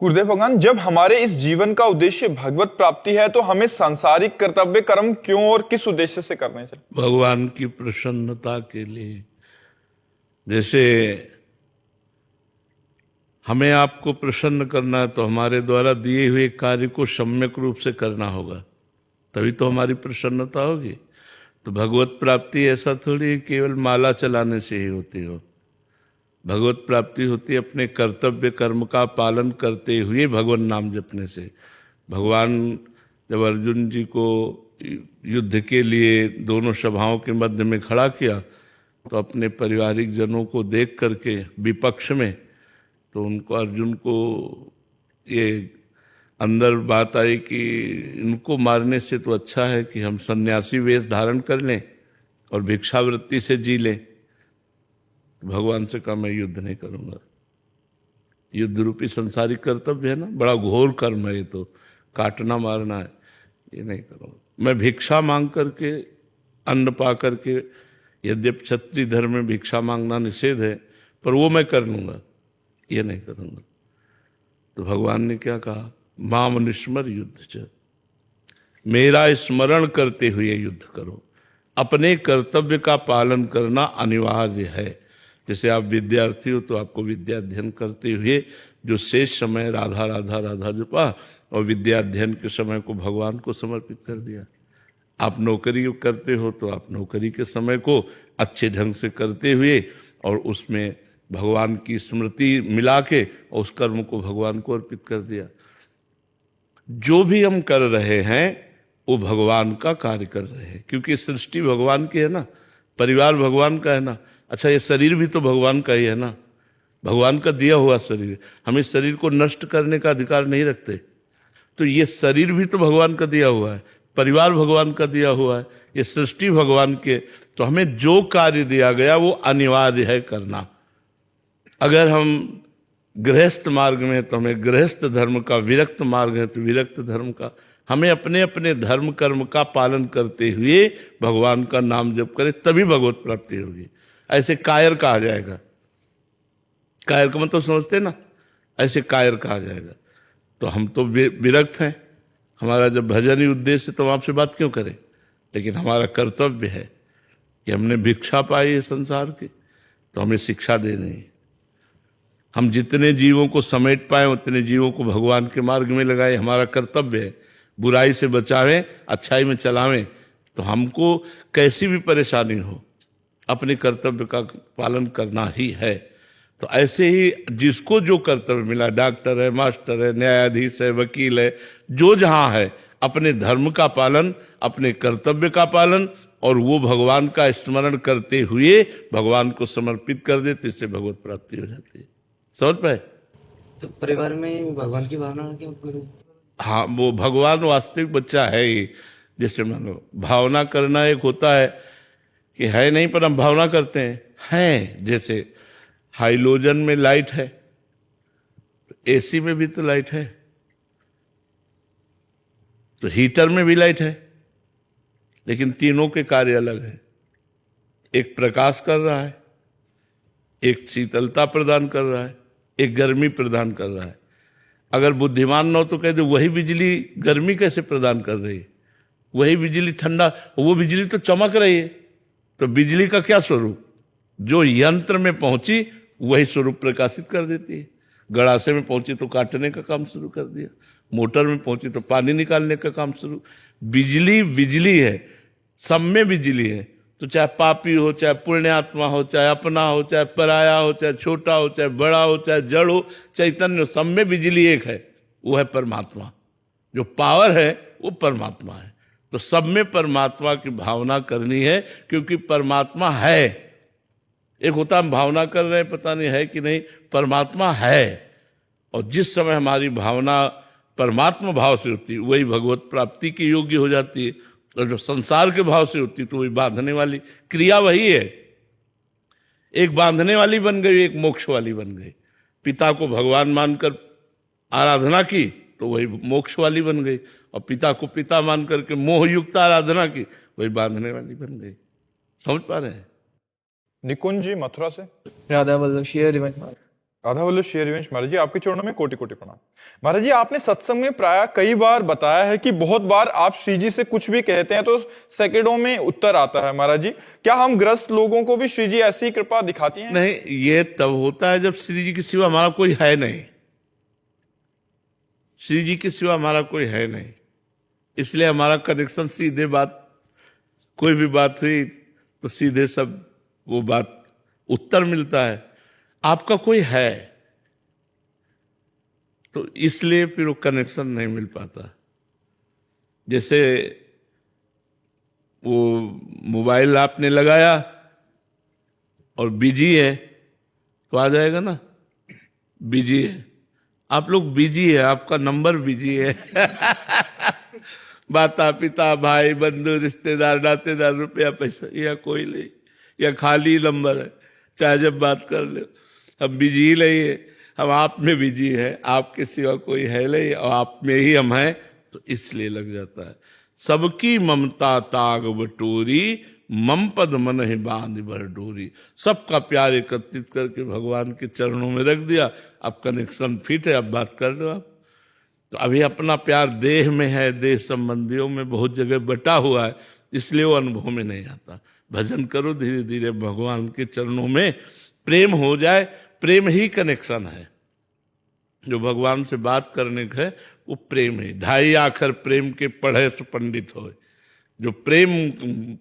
गुरुदेव भगवान, जब हमारे इस जीवन का उद्देश्य भगवत प्राप्ति है तो हमें सांसारिक कर्तव्य कर्म क्यों और किस उद्देश्य से करने चाहिए? भगवान की प्रसन्नता के लिए। जैसे हमें आपको प्रसन्न करना है तो हमारे द्वारा दिए हुए कार्य को सम्यक रूप से करना होगा, तभी तो हमारी प्रसन्नता होगी। तो भगवत प्राप्ति ऐसा थोड़ी है केवल माला चलाने से ही होती हो। भगवत प्राप्ति होती है अपने कर्तव्य कर्म का पालन करते हुए भगवान नाम जपने से। भगवान जब अर्जुन जी को युद्ध के लिए दोनों सभाओं के मध्य में खड़ा किया तो अपने पारिवारिक जनों को देख करके विपक्ष में, तो उनको अर्जुन को ये अंदर बात आई कि इनको मारने से तो अच्छा है कि हम सन्यासी वेश धारण कर लें और भिक्षावृत्ति से जी लें। भगवान से कहा मैं युद्ध नहीं करूंगा। युद्ध रूपी संसारिक कर्तव्य है ना, बड़ा घोर कर्म है ये, तो काटना मारना है, ये नहीं करूंगा। मैं भिक्षा मांग करके अन्न पा करके, यद्यप क्षत्रिय धर्म में भिक्षा मांगना निषेध है, पर वो मैं कर लूंगा, ये नहीं करूंगा। तो भगवान ने क्या कहा, माम निस्मर युद्ध च, मेरा स्मरण करते हुए युद्ध करो। अपने कर्तव्य का पालन करना अनिवार्य है। जैसे आप विद्यार्थी हो तो आपको विद्या अध्ययन करते हुए जो शेष समय राधा राधा राधा जपा और विद्या अध्ययन के समय को भगवान को समर्पित कर दिया। आप नौकरी करते हो तो आप नौकरी के समय को अच्छे ढंग से करते हुए और उसमें भगवान की स्मृति मिला के और उस कर्म को भगवान को अर्पित कर दिया। जो भी हम कर रहे हैं वो भगवान का कार्य कर रहे हैं, क्योंकि सृष्टि भगवान की है ना, परिवार भगवान का है ना। अच्छा, ये शरीर भी तो भगवान का ही है ना, भगवान का दिया हुआ शरीर। हम इस शरीर को नष्ट करने का अधिकार नहीं रखते। तो ये शरीर भी तो भगवान का दिया हुआ है, परिवार भगवान का दिया हुआ है, ये सृष्टि भगवान के। तो हमें जो कार्य दिया गया वो अनिवार्य है करना। अगर हम गृहस्थ मार्ग में है तो हमें गृहस्थ धर्म का, विरक्त मार्ग है तो विरक्त धर्म का। हमें अपने अपने धर्म कर्म का पालन करते हुए भगवान का नाम जप करें, तभी भगवत प्राप्ति होगी। ऐसे कायर कहा जाएगा, कायर का मतलब समझते ना, ऐसे कायर कहा जाएगा। तो हम तो विरक्त हैं, हमारा जब भजन ही उद्देश्य है तो हम आपसे बात क्यों करें। लेकिन हमारा कर्तव्य है कि हमने भिक्षा पाई है संसार की, तो हमें शिक्षा देनी है। हम जितने जीवों को समेट पाए उतने जीवों को भगवान के मार्ग में लगाए, हमारा कर्तव्य है। बुराई से बचावें, अच्छाई में चलावें। तो हमको कैसी भी परेशानी हो अपने कर्तव्य का पालन करना ही है। तो ऐसे ही जिसको जो कर्तव्य मिला, डॉक्टर है, मास्टर है, न्यायाधीश है, वकील है, जो जहां है, अपने धर्म का पालन, अपने कर्तव्य का पालन, और वो भगवान का स्मरण करते हुए भगवान को समर्पित कर दे, तो इससे भगवत प्राप्ति हो जाती है। समझ पाए? तो परिवार में भगवान की भावना क्यों? हाँ, वो भगवान वास्तविक बच्चा है ही। जैसे मानो भावना करना एक होता है कि है नहीं, पर हम भावना करते हैं। जैसे हाइलोजन में लाइट है, एसी में भी तो लाइट है, तो हीटर में भी लाइट है, लेकिन तीनों के कार्य अलग हैं। एक प्रकाश कर रहा है, एक शीतलता प्रदान कर रहा है, एक गर्मी प्रदान कर रहा है। अगर बुद्धिमान न हो तो कह दे वही बिजली गर्मी कैसे प्रदान कर रही है, वही बिजली ठंडा, वो बिजली तो चमक रही है। तो बिजली का क्या स्वरूप, जो यंत्र में पहुंची वही स्वरूप प्रकाशित कर देती है। गड़ासे में पहुंची तो काटने का काम शुरू कर दिया, मोटर में पहुंची तो पानी निकालने का काम शुरू। बिजली बिजली है, सब में बिजली है। तो चाहे पापी हो, चाहे पुण्यात्मा हो, चाहे अपना हो, चाहे पराया हो, चाहे छोटा हो, चाहे बड़ा हो, चाहे जड़ हो, चैतन्य हो, सब में बिजली एक है, वो है परमात्मा। जो पावर है वो परमात्मा है। तो सब में परमात्मा की भावना करनी है, क्योंकि परमात्मा है। एक होता हम भावना कर रहे हैं, पता नहीं है कि नहीं, परमात्मा है। और जिस समय हमारी भावना परमात्मा भाव से होती है वही भगवत प्राप्ति की योग्य हो जाती है। और जो संसार के भाव से होती तो वही बांधने वाली क्रिया वही है। एक बांधने वाली बन गई, एक मोक्ष वाली बन गई। पिता को भगवान मानकर आराधना की तो वही मोक्ष वाली बन गई, और पिता को पिता मान करके मोहयुक्त आराधना की, वही बांधने वाली बन गई। समझ पा रहे हैं? निकुंज जी मथुरा से। राधा वल्लभ राधा वल्लभ श्री हरिवंश महाराज जी, आपके चरणों में कोटि कोटि प्रणाम। महाराज जी, आपने सत्संग में प्राय कई बार बताया है कि बहुत बार आप श्री जी से कुछ भी कहते हैं तो सेकंडों में उत्तर आता है। महाराज जी, क्या हम ग्रस्त लोगों को भी श्री जी ऐसी ही कृपा दिखाती हैं? नहीं, ये तब होता है जब श्री जी के सिवा हमारा कोई है नहीं। श्री जी के सिवा हमारा कोई है नहीं, इसलिए हमारा कनेक्शन सीधे बात, कोई भी बात हुई तो सीधे सब वो बात उत्तर मिलता है। आपका कोई है तो इसलिए फिर वो कनेक्शन नहीं मिल पाता। जैसे वो मोबाइल आपने लगाया और बिजी है तो आ जाएगा ना, बिजी है, आप लोग बिजी है, आपका नंबर बिजी है। माता पिता भाई बंधु रिश्तेदार नातेदार रुपया पैसा या कोई नहीं, या खाली नंबर है, चाहे जब बात कर लो। हम बिजी ही नहीं है, हम आप में बिजी है, आपके सिवा कोई है नहीं और आप में ही हम हैं, तो इसलिए लग जाता है। सबकी ममता ताग बटोरी, मम पद मन ही बांध भर डोरी। सबका प्यार एकत्रित करके भगवान के चरणों में रख दिया, अब कनेक्शन फिट है, अब बात कर लो आप। तो अभी अपना प्यार देह में है, देह संबंधियों में बहुत जगह बटा हुआ है, इसलिए वो अनुभव में नहीं आता। भजन करो, धीरे धीरे भगवान के चरणों में प्रेम हो जाए। प्रेम ही कनेक्शन है, जो भगवान से बात करने का है वो प्रेम है। ढाई आखर प्रेम के पढ़े सो पंडित होए। जो प्रेम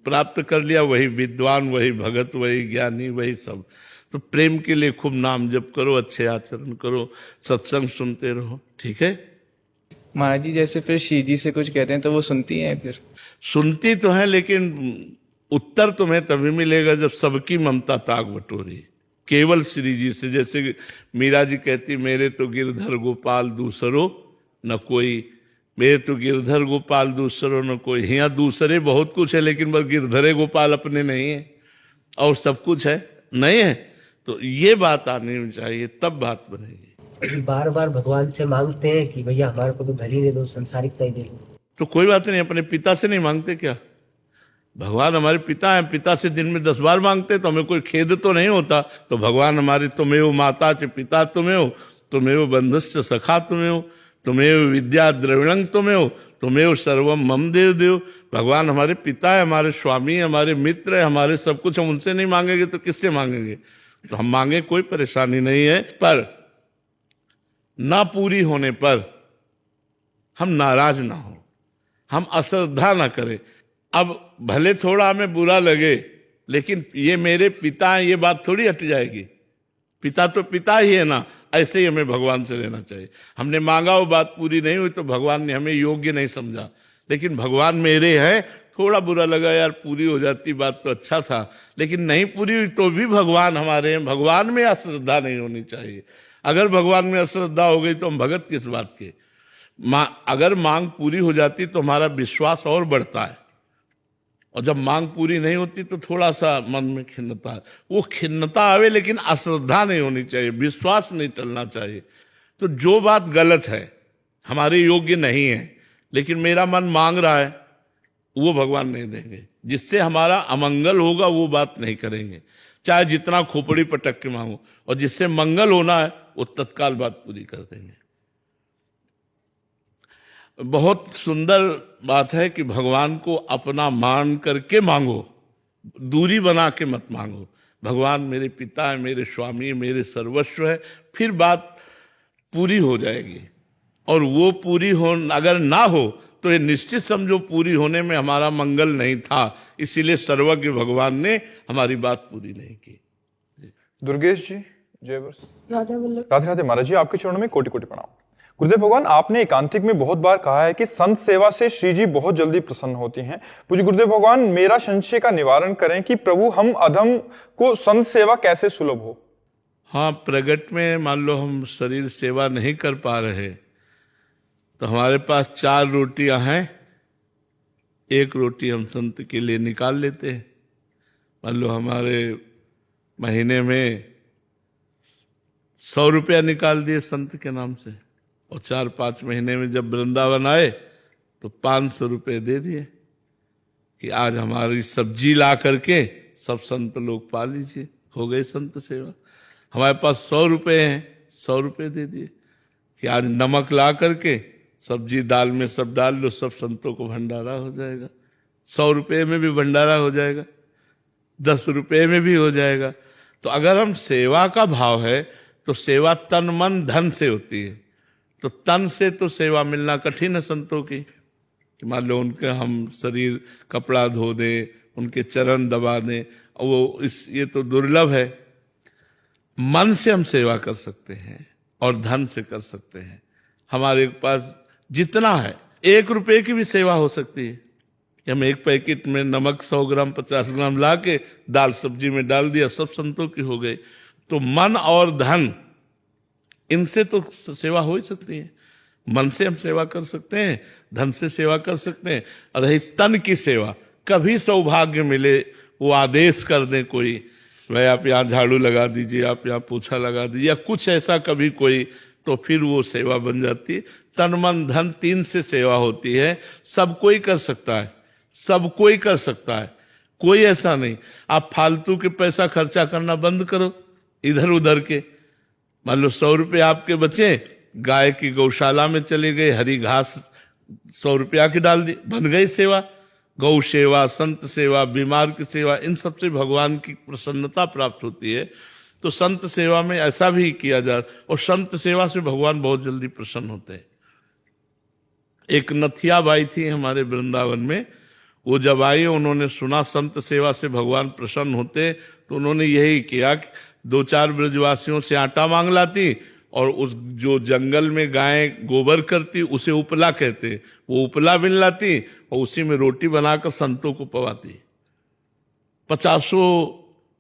प्राप्त कर लिया वही विद्वान, वही भगत, वही ज्ञानी, वही सब। तो प्रेम के लिए खूब नाम जप करो, अच्छे आचरण करो, सत्संग सुनते रहो, ठीक है। महाराज जी, जैसे फिर श्री जी से कुछ कहते हैं तो वो सुनती हैं? फिर सुनती तो है, लेकिन उत्तर तुम्हें तभी मिलेगा जब सबकी ममता ताग बटोरी। केवल श्री जी से, जैसे मीरा जी कहती, मेरे तो गिरधर गोपाल दूसरो न कोई, मेरे तो गिरधर गोपाल दूसरो न कोई। यहाँ दूसरे बहुत कुछ है, लेकिन बस गिरधरे गोपाल अपने नहीं है, और सब कुछ है नहीं है। तो ये बात आनी चाहिए, तब बात बनेगी। बार बार भगवान से मांगते हैं कि भैया हमारे को तो घर ही दे दो, संसारिकता ही दे दो। तो कोई बात नहीं, अपने पिता से नहीं मांगते क्या? भगवान हमारे पिता हैं, पिता से दिन में 10 बार मांगते तो हमें कोई खेद तो नहीं होता। तो भगवान हमारे, तुम्हें माता च पिता तुम्हें हो, तुम्हें बंधुश्च सखा तुम्हें हो, तुम्हें विद्या द्रविणंग तुम्हें हो, तुम्हें सर्वम मम देव देव। भगवान हमारे पिता है, हमारे स्वामी है, हमारे मित्र है, हमारे सब कुछ। हम उनसे नहीं मांगेंगे तो किससे मांगेंगे? तो हम मांगे, कोई परेशानी नहीं है, पर ना पूरी होने पर हम नाराज ना हो, हम अश्रद्धा ना करें। अब भले थोड़ा हमें बुरा लगे, लेकिन ये मेरे पिता हैं, ये बात थोड़ी हट जाएगी। पिता तो पिता ही है ना, ऐसे ही हमें भगवान से रहना चाहिए। हमने मांगा, वो बात पूरी नहीं हुई तो भगवान ने हमें योग्य नहीं समझा, लेकिन भगवान मेरे हैं। थोड़ा बुरा लगा, यार पूरी हो जाती बात तो अच्छा था, लेकिन नहीं पूरी हुई तो भी भगवान हमारे हैं। भगवान में अश्रद्धा नहीं होनी चाहिए। अगर भगवान में अश्रद्धा हो गई तो हम भगत किस बात के? अगर मांग पूरी हो जाती तो हमारा विश्वास और बढ़ता है, और जब मांग पूरी नहीं होती तो थोड़ा सा मन में खिन्नता है। वो खिन्नता आवे, लेकिन अश्रद्धा नहीं होनी चाहिए, विश्वास नहीं टलना चाहिए। तो जो बात गलत है, हमारे योग्य नहीं है, लेकिन मेरा मन मांग रहा है, वो भगवान नहीं देंगे। जिससे हमारा अमंगल होगा वो बात नहीं करेंगे, चाहे जितना खोपड़ी पटक के मांगो। और जिससे मंगल होना है वो तत्काल बात पूरी कर देंगे। बहुत सुंदर बात है कि भगवान को अपना मान करके मांगो, दूरी बना के मत मांगो। भगवान मेरे पिता है, मेरे स्वामी है, मेरे सर्वस्व है, फिर बात पूरी हो जाएगी। और वो पूरी हो अगर ना हो तो ये निश्चित समझो पूरी होने में हमारा मंगल नहीं था, इसीलिए सर्वज्ञ भगवान ने हमारी बात पूरी नहीं की। दुर्गेश जी, जय वर्ष। राधे राधे महाराज जी, आपके चरणों में कोटि कोटि प्रणाम। गुरुदेव भगवान, आपने एकांतिक में बहुत बार कहा है कि संत सेवा से श्री जी बहुत जल्दी प्रसन्न होती हैं। पूज्य गुरुदेव भगवान, मेरा संशय का निवारण करें कि प्रभु हम अधम को संत सेवा कैसे सुलभ हो? हाँ, प्रगट में मान लो हम शरीर सेवा नहीं कर पा रहे तो हमारे पास 4 रोटियां हैं, 1 रोटी हम संत के लिए निकाल लेते हैं। मान लो हमारे महीने में 100 रुपया निकाल दिए संत के नाम से, और 4-5 महीने में जब वृंदावन आए तो 500 रुपये दे दिए कि आज हमारी सब्जी ला करके सब संत लोग पा लीजिए। हो गई संत सेवा। हमारे पास 100 रुपये हैं, 100 रुपये दे दिए कि आज नमक ला करके सब्जी दाल में सब डाल लो, सब संतों को भंडारा हो जाएगा। 100 रुपये में भी भंडारा हो जाएगा, 10 रुपये में भी हो जाएगा। तो अगर हम सेवा का भाव है तो सेवा तन मन धन से होती है। तो तन से तो सेवा मिलना कठिन है संतों की, कि मान लो उनके हम शरीर कपड़ा धो दें, उनके चरण दबा दें, ये तो दुर्लभ है। मन से हम सेवा कर सकते हैं और धन से कर सकते हैं। हमारे पास जितना है, 1 रुपये की भी सेवा हो सकती है कि हम एक पैकेट में नमक 100 ग्राम 50 ग्राम ला के दाल सब्जी में डाल दिया, सब संतों की हो गई। तो मन और धन, इनसे तो सेवा हो ही सकती है। मन से हम सेवा कर सकते हैं, धन से सेवा कर सकते हैं। और रही तन की सेवा, कभी सौभाग्य मिले वो आदेश कर दें कोई, भाई आप यहाँ झाड़ू लगा दीजिए, आप यहाँ पोछा लगा दीजिए, या कुछ ऐसा कभी कोई, तो फिर वो सेवा बन जाती है। तन मन धन 3 से सेवा होती है। सब कोई कर सकता है, सब कोई कर सकता है, कोई ऐसा नहीं। आप फालतू के पैसा खर्चा करना बंद करो इधर उधर के। मान लो 100 रुपये आपके बचे, गाय की गौशाला में चले गए, हरी घास 100 रुपया की डाल दी, बन गई सेवा। गौ सेवा, संत सेवा, बीमार की सेवा, इन सबसे भगवान की प्रसन्नता प्राप्त होती है। तो संत सेवा में ऐसा भी किया जाए, और संत सेवा से भगवान बहुत जल्दी प्रसन्न होते हैं। एक नथिया बाई थी हमारे वृंदावन में, वो जब आई उन्होंने सुना संत सेवा से भगवान प्रसन्न होते, तो उन्होंने यही किया कि 2-4 ब्रजवासियों से आटा मांग लाती, और उस जो जंगल में गाय गोबर करती उसे उपला कहते, वो उपला बिन लाती और उसी में रोटी बनाकर संतों को पवाती। 50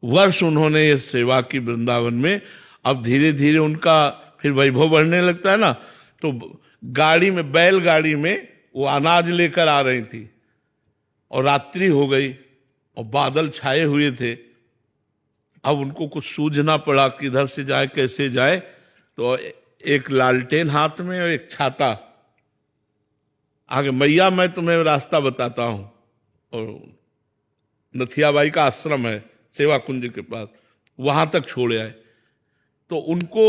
वर्ष उन्होंने ये सेवा की वृंदावन में। अब धीरे धीरे उनका फिर वैभव बढ़ने लगता है ना, तो गाड़ी में, बैलगाड़ी में वो अनाज लेकर आ रही थी, और रात्रि हो गई और बादल छाए हुए थे। अब उनको कुछ सूझना पड़ा किधर से जाए, कैसे जाए। तो एक लालटेन हाथ में और एक छाता, आगे मैया मैं तुम्हें रास्ता बताता हूं। और नथियाबाई का आश्रम है सेवा कुंज के पास, वहां तक छोड़े आए। तो उनको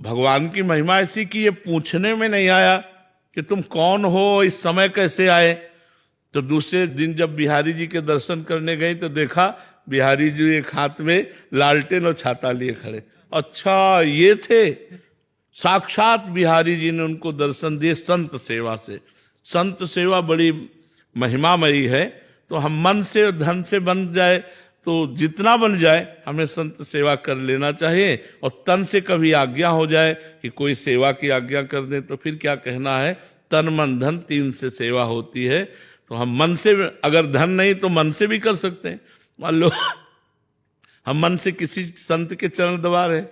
भगवान की महिमा ऐसी कि ये पूछने में नहीं आया कि तुम कौन हो, इस समय कैसे आए। तो दूसरे दिन जब बिहारी जी के दर्शन करने गए तो देखा बिहारी जी एक हाथ में लालटेन और छाता लिए खड़े। अच्छा ये थे, साक्षात बिहारी जी ने उनको दर्शन दिए संत सेवा से। संत सेवा बड़ी महिमामयी है। तो हम मन से धन से बन जाए तो जितना बन जाए हमें संत सेवा कर लेना चाहिए। और तन से कभी आज्ञा हो जाए कि कोई सेवा की आज्ञा कर दे तो फिर क्या कहना है, तन मन धन 3 से सेवा होती है। तो हम मन से, अगर धन नहीं तो मन से भी कर सकते हैं। मान लो हम मन से किसी संत के चरण दबा रहे,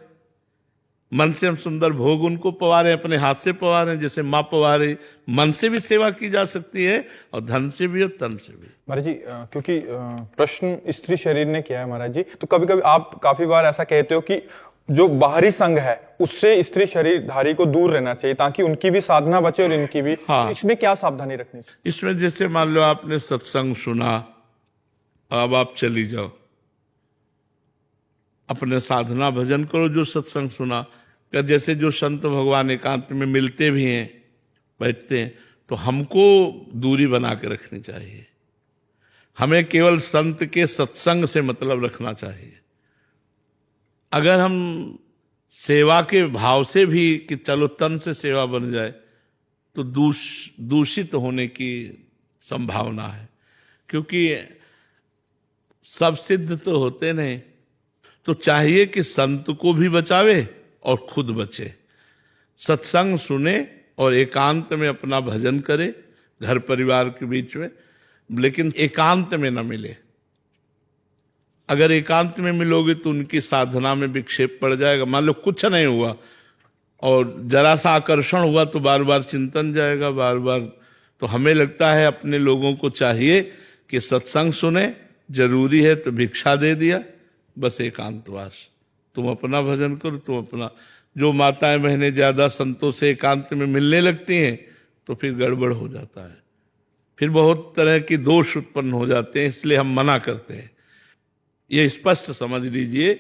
मन से हम सुंदर भोग उनको पवा रहे, अपने हाथ से पवा रहे, जैसे माँ पवा रही। मन से भी सेवा की जा सकती है और धन से भी और तन से भी। महाराज जी, क्योंकि प्रश्न स्त्री शरीर ने किया है महाराज जी, तो कभी कभी आप काफी बार ऐसा कहते हो कि जो बाहरी संग है उससे स्त्री शरीरधारी को दूर रहना चाहिए ताकि उनकी भी साधना बचे और इनकी भी। हाँ। तो इसमें क्या सावधानी रखनी चाहिए? इसमें जैसे मान लो आपने सत्संग सुना, अब आप चली जाओ अपने साधना भजन करो। जो सत्संग सुना, क्या जैसे जो संत भगवान एकांत में मिलते भी हैं, बैठते हैं, तो हमको दूरी बना के रखनी चाहिए। हमें केवल संत के सत्संग से मतलब रखना चाहिए। अगर हम सेवा के भाव से भी कि चलो तन से सेवा बन जाए तो दूषित होने की संभावना है, क्योंकि सब सिद्ध तो होते नहीं। तो चाहिए कि संत को भी बचावे और खुद बचे। सत्संग सुने और एकांत में अपना भजन करे, घर परिवार के बीच में, लेकिन एकांत में न मिले। अगर एकांत में मिलोगे तो उनकी साधना में विक्षेप पड़ जाएगा। मान लो कुछ नहीं हुआ और जरा सा आकर्षण हुआ तो बार बार चिंतन जाएगा, बार बार। तो हमें लगता है अपने लोगों को चाहिए कि सत्संग सुने, जरूरी है तो भिक्षा दे दिया, बस एकांतवास। तुम अपना भजन करो, तुम अपना। जो माताएं बहनें ज्यादा संतों से एकांत में मिलने लगती हैं तो फिर गड़बड़ हो जाता है, फिर बहुत तरह की दोष उत्पन्न हो जाते हैं। इसलिए हम मना करते हैं। ये स्पष्ट समझ लीजिए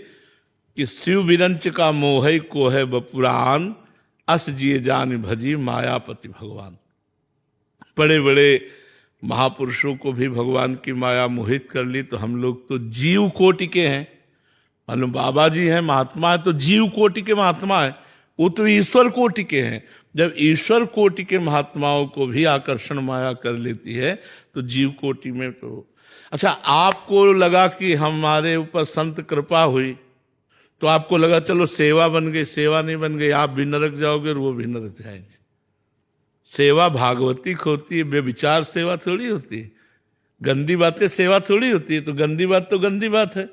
कि शिव विरंच का मोह को है बपुरान, अस जिए जान भजी मायापति भगवान। बड़े बड़े महापुरुषों को भी भगवान की माया मोहित कर ली, तो हम लोग तो जीव कोटि के हैं। मालूम बाबा जी हैं, महात्मा है, तो जीव कोटि के महात्मा है, वो तो ईश्वर कोटि के हैं। जब ईश्वर कोटि के महात्माओं को भी आकर्षण माया कर लेती है, तो जीव कोटि में तो अच्छा, आपको लगा कि हमारे ऊपर संत कृपा हुई, तो आपको लगा चलो सेवा बन गई, सेवा नहीं बन गई, आप भी नरक जाओगे और वो भी नरक जाएंगे। सेवा भागवती होती है, बेविचार सेवा थोड़ी होती है, गंदी बातें सेवा थोड़ी होती है। तो गंदी बात तो गंदी बात है।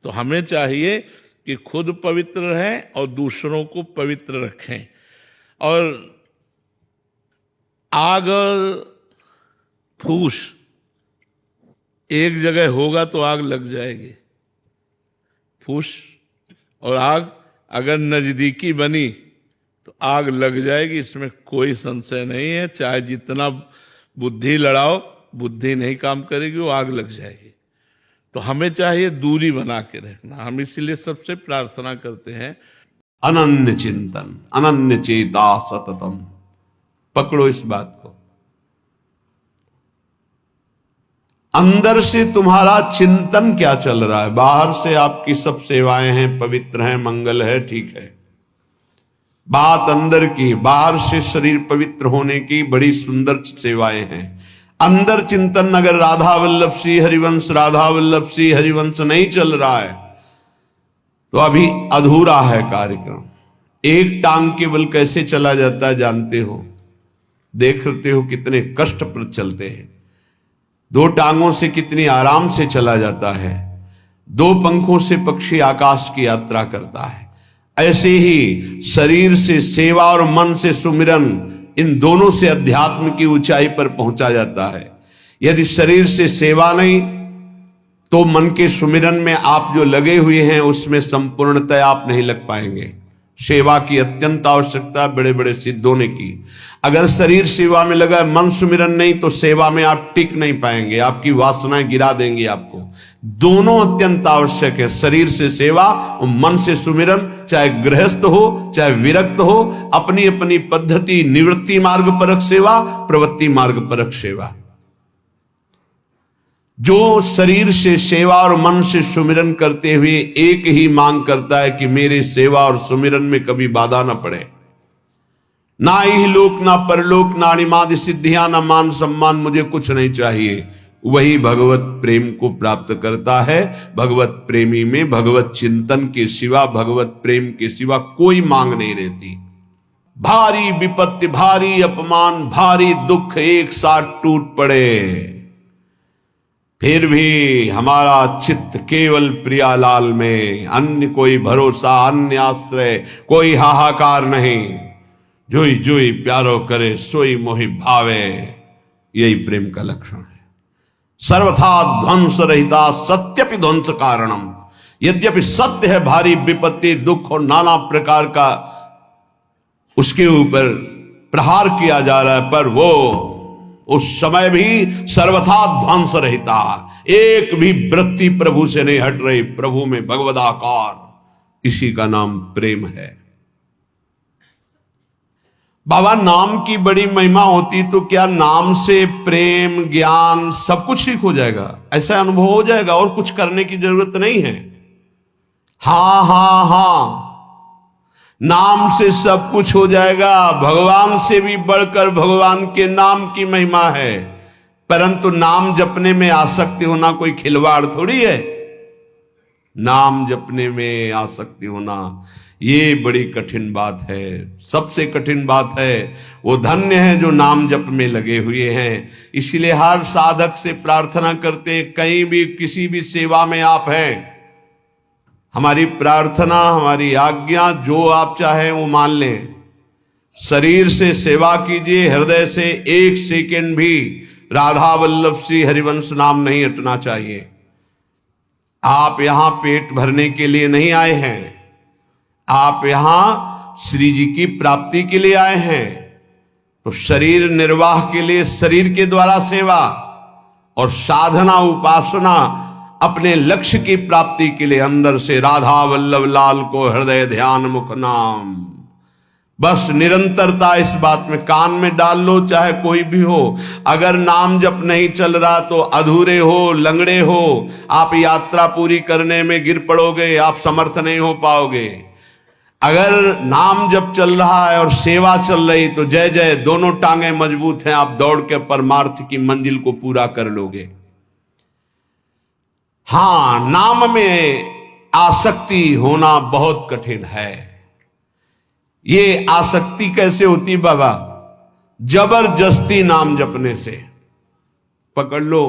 तो हमें चाहिए कि खुद पवित्र रहें और दूसरों को पवित्र रखें। और आग और फूस एक जगह होगा तो आग लग जाएगी। फूस और आग अगर नजदीकी बनी तो आग लग जाएगी, इसमें कोई संशय नहीं है। चाहे जितना बुद्धि लड़ाओ, बुद्धि नहीं काम करेगी, वो आग लग जाएगी। तो हमें चाहिए दूरी बना के रखना। हम इसीलिए सबसे प्रार्थना करते हैं, अनन्य चिंतन, अनन्य चेता सततम। पकड़ो इस बात को। अंदर से तुम्हारा चिंतन क्या चल रहा है? बाहर से आपकी सब सेवाएं हैं, पवित्र हैं, मंगल है, ठीक है। बात अंदर की, बाहर से शरीर पवित्र होने की बड़ी सुंदर सेवाएं हैं। अंदर चिंतन अगर राधा वल्लभ श्री हरिवंश, राधा वल्लभ श्री हरिवंश नहीं चल रहा है तो अभी अधूरा है कार्यक्रम। एक टांग केवल कैसे चला जाता है जानते हो? देखते हो कितने कष्ट पर चलते हैं। दो टांगों से कितनी आराम से चला जाता है। दो पंखों से पक्षी आकाश की यात्रा करता है। ऐसे ही शरीर से सेवा और मन से सुमिरन, इन दोनों से अध्यात्म की ऊंचाई पर पहुंचा जाता है। यदि शरीर से सेवा नहीं तो मन के सुमिरन में आप जो लगे हुए हैं उसमें संपूर्णतः आप नहीं लग पाएंगे। सेवा की अत्यंत आवश्यकता है बड़े बड़े सिद्धों ने की। अगर शरीर सेवा में लगा, मन सुमिरन नहीं, तो सेवा में आप टिक नहीं पाएंगे, आपकी वासनाएं गिरा देंगी आपको। दोनों अत्यंत आवश्यक है, शरीर से सेवा और मन से सुमिरन। चाहे गृहस्थ हो चाहे विरक्त हो, अपनी अपनी पद्धति, निवृत्ति मार्ग परक सेवा, प्रवृत्ति मार्ग परक सेवा। जो शरीर से सेवा और मन से सुमिरन करते हुए एक ही मांग करता है कि मेरे सेवा और सुमिरन में कभी बाधा न पड़े, ना ही लोक ना परलोक, ना अणिमादि सिद्धियां, ना मान सम्मान, मुझे कुछ नहीं चाहिए, वही भगवत प्रेम को प्राप्त करता है। भगवत प्रेमी में भगवत चिंतन के सिवा, भगवत प्रेम के सिवा कोई मांग नहीं रहती। भारी विपत्ति, भारी अपमान, भारी दुख एक साथ टूट पड़े, फिर भी हमारा चित्त केवल प्रियालाल में, अन्य कोई भरोसा, अन्य आश्रय, कोई हाहाकार नहीं। जोई जोई प्यारो करे सोई मोहि भावे, यही प्रेम का लक्षण है। सर्वथा ध्वंस रहिता सत्यपि ध्वंस कारणम। यद्यपि सत्य है भारी विपत्ति, दुख और नाना प्रकार का उसके ऊपर प्रहार किया जा रहा है, पर वो उस समय भी सर्वथा ध्वंस रहता। एक भी वृत्ति प्रभु से नहीं हट रही, प्रभु में भगवदाकार। इसी का नाम प्रेम है। बाबा, नाम की बड़ी महिमा होती तो क्या नाम से प्रेम, ज्ञान सब कुछ ठीक हो जाएगा? ऐसा अनुभव हो जाएगा और कुछ करने की जरूरत नहीं है। हाँ हाँ हाँ, नाम से सब कुछ हो जाएगा। भगवान से भी बढ़कर भगवान के नाम की महिमा है, परंतु नाम जपने में आसक्ति होना कोई खिलवाड़ थोड़ी है। नाम जपने में आसक्ति होना ये बड़ी कठिन बात है, सबसे कठिन बात है। वो धन्य है जो नाम जप में लगे हुए हैं। इसीलिए हर साधक से प्रार्थना करते हैं, कहीं भी किसी भी सेवा में आप हैं, हमारी प्रार्थना, हमारी आज्ञा, जो आप चाहें वो मान लें। शरीर से सेवा कीजिए, हृदय से एक सेकंड भी राधा वल्लभ श्री हरिवंश नाम नहीं हटना चाहिए। आप यहां पेट भरने के लिए नहीं आए हैं, आप यहां श्री जी की प्राप्ति के लिए आए हैं। तो शरीर निर्वाह के लिए शरीर के द्वारा सेवा और साधना, उपासना अपने लक्ष्य की प्राप्ति के लिए अंदर से राधा वल्लभ लाल को हृदय ध्यान मुख नाम, बस निरंतरता इस बात में कान में डाल लो, चाहे कोई भी हो। अगर नाम जप नहीं चल रहा तो अधूरे हो, लंगड़े हो, आप यात्रा पूरी करने में गिर पड़ोगे, आप समर्थ नहीं हो पाओगे। अगर नाम जप चल रहा है और सेवा चल रही तो जय जय, दोनों टांगे मजबूत हैं, आप दौड़ के परमार्थ की मंजिल को पूरा कर लोगे। हां, नाम में आसक्ति होना बहुत कठिन है। ये आसक्ति कैसे होती बाबा? जबरदस्ती नाम जपने से। पकड़ लो,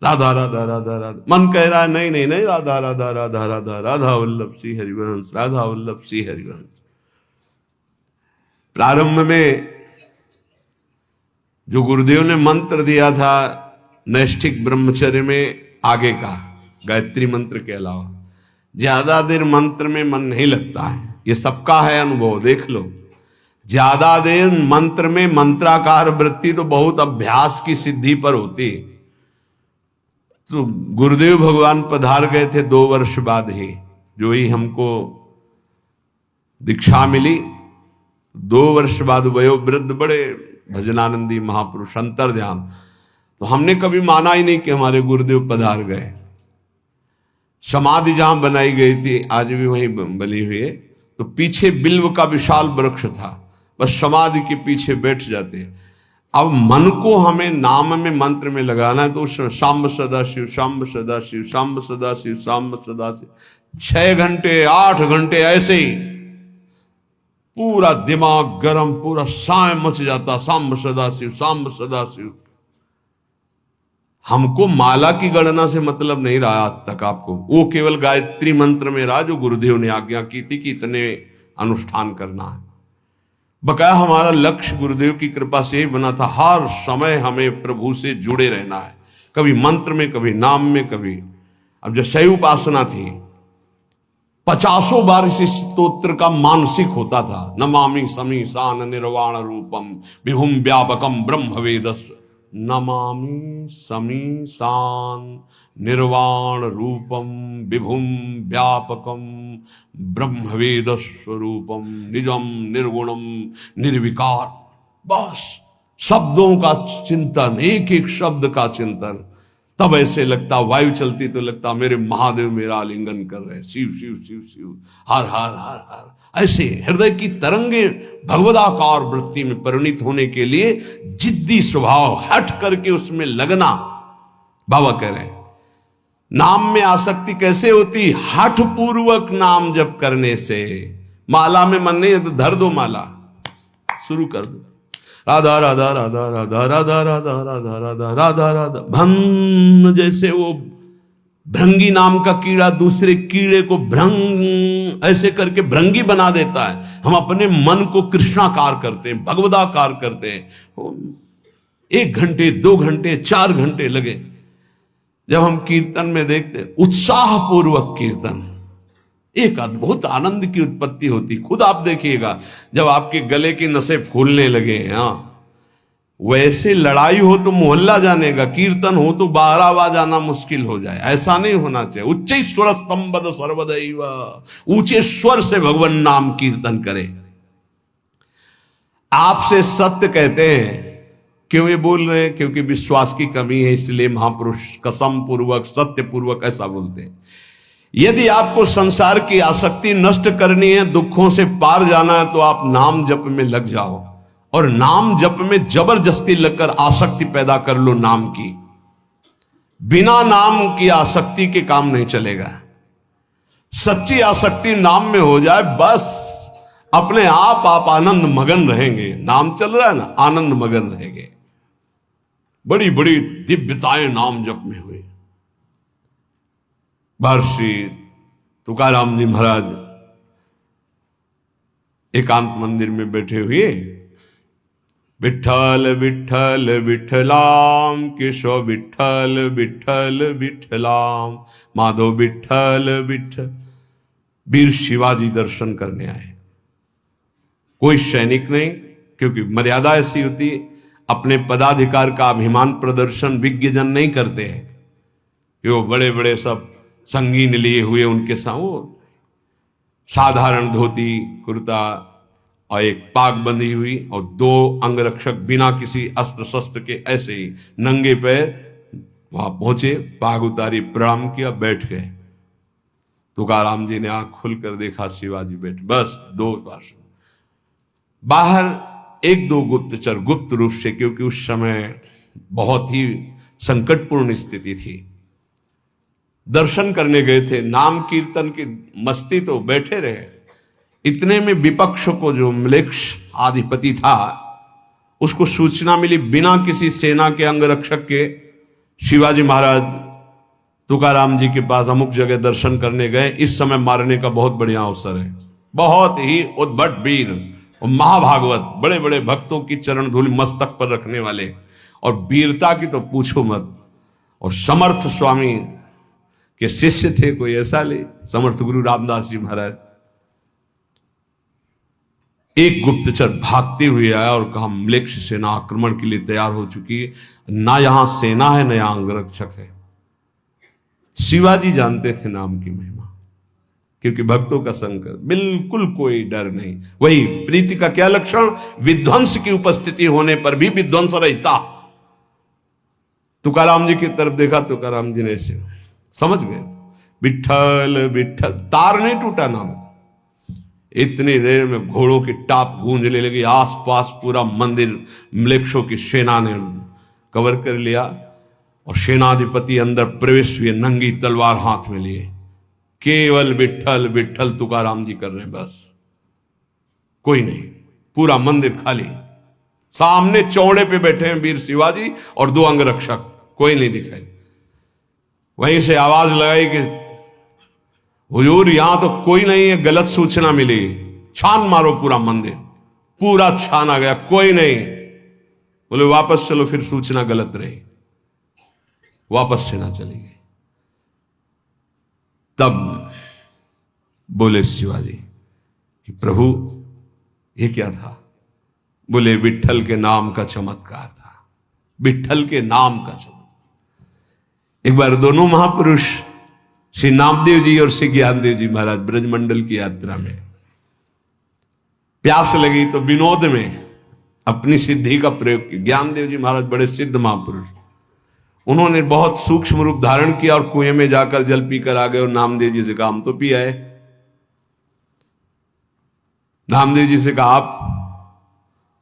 राधा राधा राधा राधा, मन कह रहा है नहीं नहीं नहीं, राधा राधा राधा राधा, राधा वल्लभ श्री हरिवंश, राधा वल्लभ श्री हरिवंश। प्रारंभ में जो गुरुदेव ने मंत्र दिया था नैष्ठिक ब्रह्मचर्य में, आगे का गायत्री मंत्र के अलावा ज्यादा देर मंत्र में मन नहीं लगता है। ये सबका है अनुभव, देख लो। ज्यादा देर मंत्र में मंत्राकार वृत्ति तो बहुत अभ्यास की सिद्धि पर होती। तो गुरुदेव भगवान पधार गए थे 2 वर्ष बाद ही, जो ही हमको दीक्षा मिली, 2 वर्ष बाद वयोवृद्ध बड़े भजनानंदी महापुरुष अंतर ध्यान। तो हमने कभी माना ही नहीं कि हमारे गुरुदेव पधार गए। समाधि जहां बनाई गई थी, आज भी वहीं बनी हुई है, तो पीछे बिल्व का विशाल वृक्ष था, बस समाधि के पीछे बैठ जाते। अब मन को हमें नाम में मंत्र में लगाना है, तो शाम्ब सदा शिव, शाम्ब सदा शिव, शाम्ब सदा शिव, शाम्ब सदा शिव, 6 घंटे 8 घंटे ऐसे ही पूरा दिमाग गरम, पूरा साय मच जाता, शाम्ब सदा शिव, शाम्ब सदा शिव। हमको माला की गणना से मतलब नहीं रहा आज तक आपको, वो केवल गायत्री मंत्र में रहा जो गुरुदेव ने आज्ञा की थी कि इतने अनुष्ठान करना है। बकाया हमारा लक्ष्य गुरुदेव की कृपा से ही बना था, हर समय हमें प्रभु से जुड़े रहना है, कभी मंत्र में, कभी नाम में, कभी। अब जो शैव उपासना थी, 50 बार इस स्तोत्र का मानसिक होता था। नमामि समीसान निर्वाण रूपम विभुम व्यापकम ब्रह्म वेदस, नमामि समीसान निर्वाण रूपम विभुम व्यापकम ब्रह्मवेद स्वरूपम निजम निर्गुणम निर्विकार। बस शब्दों का चिंतन, एक एक शब्द का चिंतन। तब ऐसे लगता, वायु चलती तो लगता मेरे महादेव मेरा आलिंगन कर रहे, शिव शिव शिव शिव, हर हर हर हर। ऐसे हृदय की तरंगे भगवदाकार वृत्ति में परिणित होने के लिए जिद्दी स्वभाव, हट करके उसमें लगना। बाबा कह रहे हैं नाम में आसक्ति कैसे होती? हठ पूर्वक नाम जप करने से। माला में मन नहीं है तो धर दो, माला शुरू कर दो, राधा राधा राधा राधा राधा राधा राधा राधा राधा राधा। भन, जैसे वो भृंगी नाम का कीड़ा दूसरे कीड़े को भ्रंग ऐसे करके भृंगी बना देता है। हम अपने मन को कृष्णाकार करते हैं, भगवदाकार करते हैं। 1 घंटे 2 घंटे 4 घंटे लगे। जब हम कीर्तन में देखते, उत्साह पूर्वक कीर्तन, एक अद्भुत आनंद की उत्पत्ति होती। खुद आप देखिएगा, जब आपके गले की नसें फूलने लगे, हाँ, वैसे लड़ाई हो तो मोहल्ला जानेगा, कीर्तन हो तो बाहरावा जाना मुश्किल हो जाए। ऐसा नहीं होना चाहिए। उच्च स्वर स्तंभद सर्वदैव, ऊंचे स्वर से भगवान नाम कीर्तन करे। आपसे सत्य कहते हैं। क्यों ये बोल रहे हैं? क्योंकि विश्वास की कमी है, इसलिए महापुरुष कसम पूर्वक सत्य पूर्वक ऐसा बोलते हैं। यदि आपको संसार की आसक्ति नष्ट करनी है, दुखों से पार जाना है, तो आप नाम जप में लग जाओ और नाम जप में जबरदस्ती लगकर आसक्ति पैदा कर लो नाम की। बिना नाम की आसक्ति के काम नहीं चलेगा। सच्ची आसक्ति नाम में हो जाए, बस अपने आप आनंद मगन रहेंगे। नाम चल रहा है ना, आनंद मगन रहेंगे। बड़ी बड़ी दिव्यताएं नाम जप में हुई। महर्षि तुकाराम जी महाराज एकांत मंदिर में बैठे हुए, विठ्ठल विठ्ठल विठ्ठलाम, केशव विठ्ठल विठ्ठल विठ्ठलाम, माधव विठ्ठल विठ्ठल। वीर शिवाजी दर्शन करने आए। कोई सैनिक नहीं, क्योंकि मर्यादा ऐसी होती, अपने पदाधिकार का अभिमान प्रदर्शन विज्ञजन नहीं करते हैं। कि वो बड़े बड़े सब संगीन लिए हुए उनके साथ, वो साधारण धोती कुर्ता और एक पाग बंधी हुई और दो अंगरक्षक बिना किसी अस्त्र शस्त्र के ऐसे ही नंगे पैर वहां पहुंचे, पाग उतारी, प्रणाम किया, बैठ गए। तुकाराम जी ने आंख खुलकर देखा, शिवाजी बैठ, बस दो पार्षद। बाहर एक दो गुप्तचर गुप्त रूप से, क्योंकि उस समय बहुत ही संकटपूर्ण स्थिति थी, दर्शन करने गए थे, नाम कीर्तन की मस्ती तो बैठे रहे। इतने में विपक्ष को जो म्लेच्छ आधिपति था उसको सूचना मिली, बिना किसी सेना के अंगरक्षक के शिवाजी महाराज तुकाराम जी के पास अमुक जगह दर्शन करने गए, इस समय मारने का बहुत बढ़िया अवसर है। बहुत ही उद्भट वीर और महाभागवत, बड़े बड़े भक्तों की चरण धूलि मस्तक पर रखने वाले, और वीरता की तो पूछो मत। और समर्थ स्वामी के शिष्य थे, कोई ऐसा ले, समर्थ गुरु रामदास जी महाराज। एक गुप्तचर भागते हुए आया और कहा, म्लेच्छ सेना आक्रमण के लिए तैयार हो चुकी है, ना यहां सेना है ना यहां अंगरक्षक है। शिवाजी जानते थे नाम की महिमा, क्योंकि भक्तों का संकट, बिल्कुल कोई डर नहीं। वही प्रीति का क्या लक्षण, विध्वंस की उपस्थिति होने पर भी विध्वंस रहता। तुकाराम जी की तरफ देखा, तुकाराम जी ने ऐसे समझ गए, विठल विठल, तार नहीं टूटा नाम। इतनी देर में घोड़ों की टाप गूंजने लगी, आसपास पूरा मंदिर म्लेच्छों की सेना ने कवर कर लिया, और सेनाधिपति अंदर प्रवेश हुए, नंगी तलवार हाथ में लिए, केवल विठल विठल तुकाराम जी कर रहे हैं, बस कोई नहीं, पूरा मंदिर खाली। सामने चौड़े पे बैठे हैं वीर शिवाजी और दो अंगरक्षक, कोई नहीं दिखाई। वहीं से आवाज लगाई कि हुजूर यहां तो कोई नहीं है, गलत सूचना मिली, छान मारो पूरा मंदिर। पूरा छाना गया, कोई नहीं। बोले वापस चलो, फिर सूचना गलत रही, वापस सेना चली गई। तब बोले शिवाजी कि प्रभु ये क्या था? बोले विठल के नाम का चमत्कार था, विठल के नाम का चमत्कार। एक बार दोनों महापुरुष श्री नामदेव जी और श्री ज्ञानदेव जी महाराज ब्रजमंडल की यात्रा में, प्यास लगी तो विनोद में अपनी सिद्धि का प्रयोग किया। ज्ञानदेव जी महाराज बड़े सिद्ध महापुरुष, उन्होंने बहुत सूक्ष्म रूप धारण किया और कुएं में जाकर जल पीकर आ गए, और नामदेव जी से कहा हम तो पी आए। नामदेव जी से कहा आप,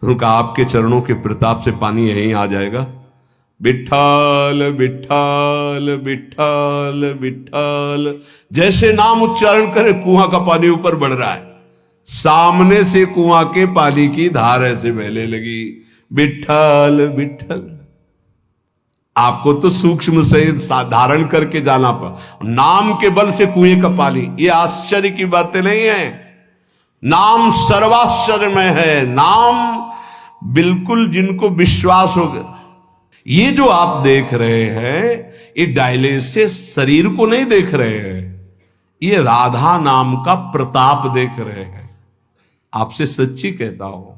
तो कहा आपके चरणों के प्रताप से पानी यहीं आ जाएगा। विठल विठल विठल विठल, जैसे नाम उच्चारण करे कुआं का पानी ऊपर बढ़ रहा है, सामने से कुआं के पानी की धार ऐसे बहने लगी। विठल विठल, आपको तो सूक्ष्म से धारण करके जाना पड़ा, नाम के बल से कुएं का पानी, ये आश्चर्य की बातें नहीं है। नाम सर्वाश्चर्यमय है, नाम बिल्कुल जिनको विश्वास होगा। ये जो आप देख रहे हैं, ये डायलिसिस शरीर को नहीं देख रहे हैं, ये राधा नाम का प्रताप देख रहे हैं। आपसे सच्ची कहता हूं,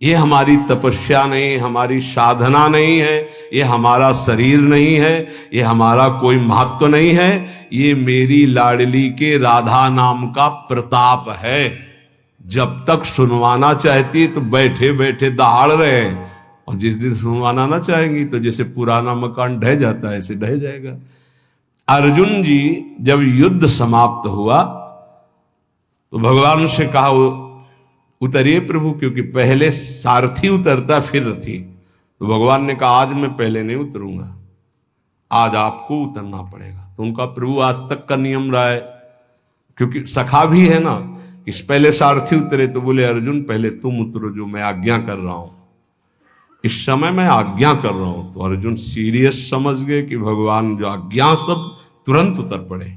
ये हमारी तपस्या नहीं, हमारी साधना नहीं है, ये हमारा शरीर नहीं है, ये हमारा कोई महत्व नहीं है, ये मेरी लाडली के राधा नाम का प्रताप है। जब तक सुनवाना चाहती तो बैठे बैठे दहाड़ रहे, और जिस दिन सुनवाना ना चाहेंगी तो जैसे पुराना मकान ढह जाता है ऐसे ढह जाएगा। अर्जुन जी जब युद्ध समाप्त हुआ तो भगवान से कहा उतरिए प्रभु, क्योंकि पहले सारथी उतरता फिर रथी। तो भगवान ने कहा आज मैं पहले नहीं उतरूंगा, आज आपको उतरना पड़ेगा। तो उनका प्रभु आज तक का नियम रहा है, क्योंकि सखा भी है ना, इस पहले सारथी उतरे तो बोले अर्जुन पहले तुम उतरो, जो मैं आज्ञा कर रहा हूं, इस समय मैं आज्ञा कर रहा हूं। तो अर्जुन सीरियस समझ गए कि भगवान जो आज्ञा, सब तुरंत उतर पड़े,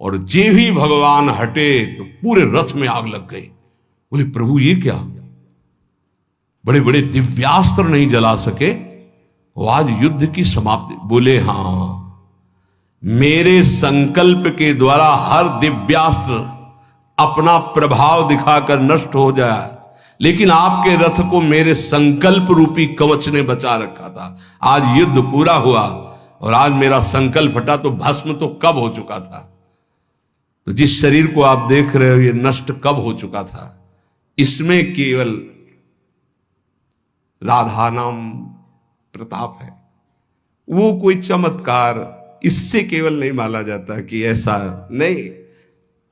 और जे भी भगवान हटे तो पूरे रथ में आग लग गई। बोले प्रभु ये क्या, बड़े बड़े दिव्यास्त्र नहीं जला सके, वो आज युद्ध की समाप्ति। बोले हां, मेरे संकल्प के द्वारा हर दिव्यास्त्र अपना प्रभाव दिखाकर नष्ट हो जाए, लेकिन आपके रथ को मेरे संकल्प रूपी कवच ने बचा रखा था। आज युद्ध पूरा हुआ, और आज मेरा संकल्प हटा तो भस्म तो कब हो चुका था। तो जिस शरीर को आप देख रहे हो ये नष्ट कब हो चुका था। इसमें केवल राधा नाम प्रताप है, वो कोई चमत्कार इससे केवल नहीं माना जाता कि ऐसा नहीं,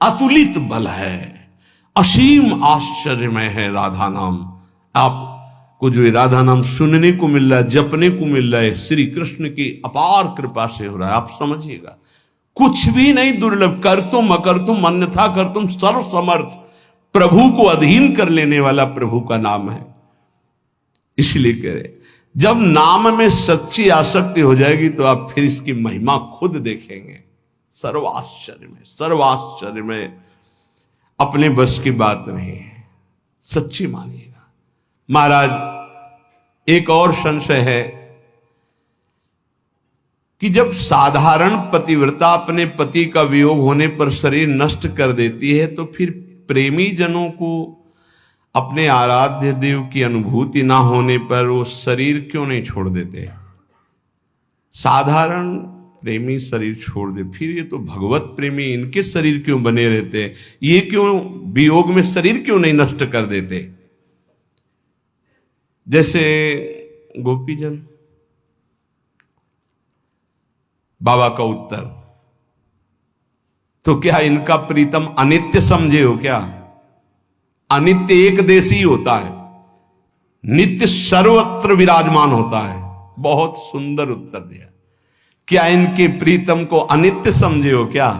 अतुलित बल है, असीम आश्चर्यमय है राधा नाम। आपको जो राधा नाम सुनने को मिल रहा है, जपने को मिल रहा है, श्री कृष्ण की अपार कृपा से हो रहा है। आप समझिएगा, कुछ भी नहीं दुर्लभ, कर तुम अकर तुम अन्यथा कर तुम, सर्व समर्थ प्रभु को अधीन कर लेने वाला प्रभु का नाम है। इसलिए कह रहे, जब नाम में सच्ची आसक्ति हो जाएगी तो आप फिर इसकी महिमा खुद देखेंगे। सर्वाश्चर्य में अपने बस की बात नहीं है, सच्ची मानिएगा। महाराज एक और संशय है कि जब साधारण पतिव्रता अपने पति का वियोग होने पर शरीर नष्ट कर देती है तो फिर प्रेमी जनों को अपने आराध्य देव की अनुभूति ना होने पर वो शरीर क्यों नहीं छोड़ देते। साधारण प्रेमी शरीर छोड़ दे, फिर ये तो भगवत प्रेमी इनके शरीर क्यों बने रहते, ये क्यों वियोग में शरीर क्यों नहीं नष्ट कर देते। जैसे गोपीजन, बाबा का उत्तर, तो क्या इनका प्रीतम अनित्य समझे हो क्या। अनित्य एक देशी होता है, नित्य सर्वत्र विराजमान होता है। बहुत सुंदर उत्तर दिया। क्या इनके प्रीतम को अनित्य समझे हो क्या।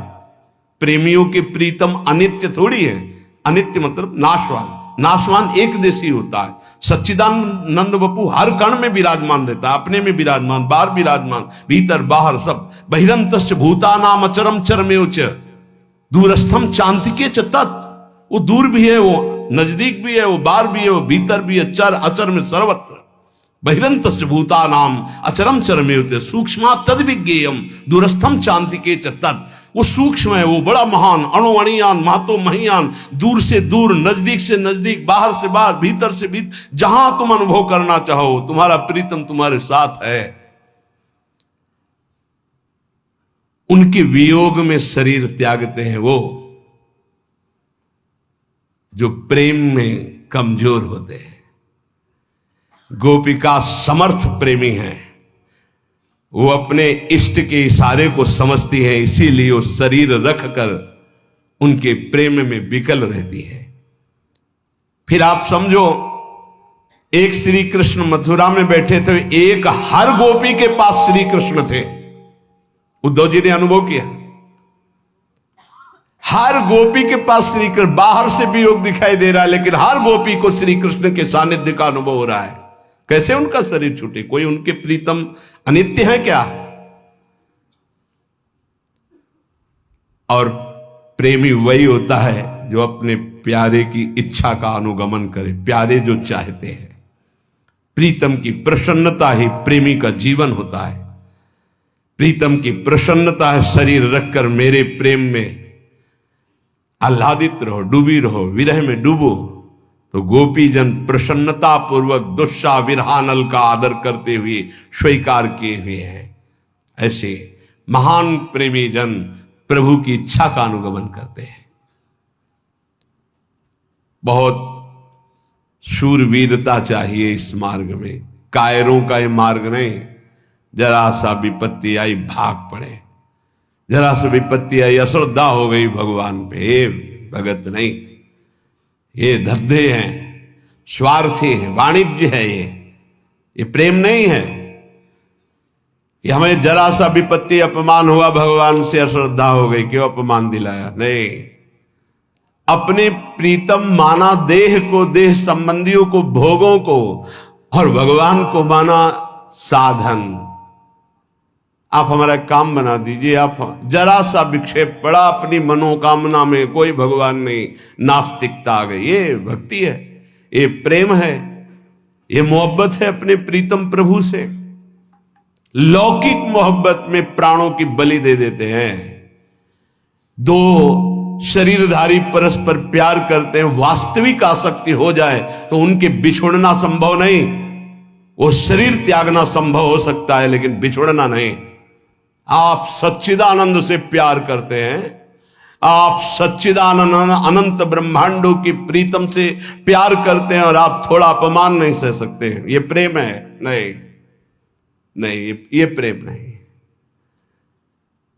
प्रेमियों के प्रीतम अनित्य थोड़ी है, अनित्य मतलब नाशवान। नाशवान एक देशी होता है। सच्चिदानंद बपू हर कण में विराजमान रहता है, अपने में विराजमान, बाहर विराजमान, भीतर बाहर सब। बहिरंतश्च भूतानाम अचरम चरमेव च दूरस्थम चांतिके च तत्। वो दूर भी है, वो नजदीक भी है, वो बाहर भी है, वो भीतर भी है, चर अचर में सर्वत्र। बहिरंतश्च भूतानाम अचरम चरमेव च सूक्ष्मा तद विज्ञेयम दूरस्थम चांतिके च तत्। वो सूक्ष्म है, वो बड़ा महान, अणुअणियान महतो महियान, दूर से दूर, नजदीक से नजदीक, बाहर से बाहर, भीतर से भीतर, जहां तुम अनुभव करना चाहो तुम्हारा प्रीतम तुम्हारे साथ है। उनके वियोग में शरीर त्यागते हैं वो जो प्रेम में कमजोर होते हैं। गोपिका समर्थ प्रेमी हैं, वो अपने इष्ट के इशारे को समझती है, इसीलिए वो शरीर रखकर उनके प्रेम में विकल रहती है। फिर आप समझो, एक श्री कृष्ण मथुरा में बैठे थे, एक हर गोपी के पास श्री कृष्ण थे। उद्धव जी ने अनुभव किया, हर गोपी के पास श्री कृष्ण। बाहर से भी योग दिखाई दे रहा है, लेकिन हर गोपी को श्री कृष्ण के सानिध्य का अनुभव हो रहा है। कैसे उनका शरीर छूटे। कोई उनके प्रीतम अनित्य है क्या। और प्रेमी वही होता है जो अपने प्यारे की इच्छा का अनुगमन करे, प्यारे जो चाहते हैं। प्रीतम की प्रसन्नता ही प्रेमी का जीवन होता है। प्रीतम की प्रसन्नता है शरीर रखकर मेरे प्रेम में आह्लादित रहो, डूबी रहो, विरह में डूबो। तो गोपी जन प्रसन्नता पूर्वक दुस्सा विरहानल का आदर करते हुए स्वीकार किए हुए हैं। ऐसे महान प्रेमी जन प्रभु की इच्छा का अनुगमन करते हैं। बहुत शूरवीरता चाहिए इस मार्ग में। कायरों का ये मार्ग नहीं, जरा सा विपत्ति आई भाग पड़े, जरा सा विपत्ति आई अश्रद्धा हो गई भगवान पे, भगत नहीं। ये धद्दे हैं, स्वार्थी है, वाणिज्य है, ये प्रेम नहीं है। कि हमें जरा सा विपत्ति अपमान हुआ भगवान से अश्रद्धा हो गई, क्यों अपमान दिलाया। नहीं, अपने प्रीतम माना देह को, देह संबंधियों को, भोगों को, और भगवान को माना साधन। आप हमारा काम बना दीजिए। आप जरा सा विक्षेप पड़ा अपनी मनोकामना में, कोई भगवान नहीं, नास्तिकता आ गई। ये भक्ति है, ये प्रेम है, ये मोहब्बत है अपने प्रीतम प्रभु से। लौकिक मोहब्बत में प्राणों की बलि दे देते हैं। दो शरीरधारी परस्पर प्यार करते हैं, वास्तविक आसक्ति हो जाए तो उनके बिछुड़ना संभव नहीं। वो शरीर त्यागना संभव हो सकता है, लेकिन बिछुड़ना नहीं। आप सच्चिदानंद से प्यार करते हैं, आप सच्चिदानंद अनंत ब्रह्मांडों की प्रीतम से प्यार करते हैं और आप थोड़ा अपमान नहीं सह सकते। ये प्रेम है? नहीं नहीं, ये प्रेम नहीं।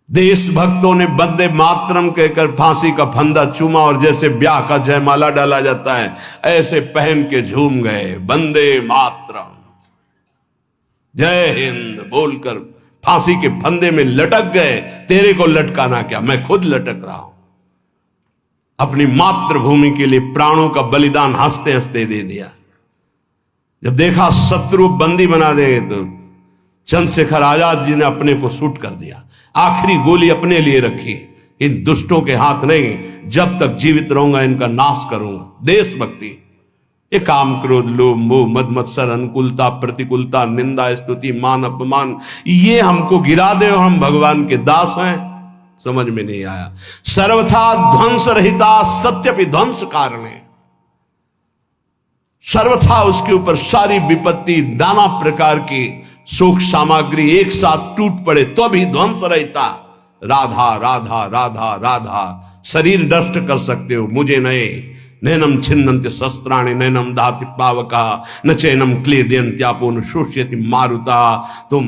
देशभक्तों ने वंदे मातरम कहकर फांसी का फंदा चूमा और जैसे ब्याह का जयमाला डाला जाता है ऐसे पहन के झूम गए, वंदे मातरम जय हिंद बोलकर फांसी के फंदे में लटक गए। तेरे को लटकाना क्या, मैं खुद लटक रहा हूं। अपनी मातृभूमि के लिए प्राणों का बलिदान हंसते हंसते दे दिया। जब देखा शत्रु बंदी बना देंगे तो चंद्रशेखर आजाद जी ने अपने को शूट कर दिया, आखिरी गोली अपने लिए रखी। इन दुष्टों के हाथ नहीं, जब तक जीवित रहूंगा इनका नाश करूंगा। देशभक्ति, ये काम क्रोध लोभ मोह मद मत्सर अनुकूलता प्रतिकूलता निंदा स्तुति मान अपमान, ये हमको गिरा दे और हम भगवान के दास हैं, समझ में नहीं आया। सर्वथा ध्वंस रहिता सत्यपि ध्वंस कारणे, सर्वथा उसके ऊपर सारी विपत्ति नाना प्रकार की सुख सामग्री एक साथ टूट पड़े तो भी ध्वंस रहता। राधा राधा राधा राधा, शरीर नष्ट कर सकते हो, मुझे नहीं। नैनम छिन्नन्ति शस्त्राणि नैनम दाति पावका न चैनम क्लेदयन्त्यापो न शोष्यति मारुता। तुम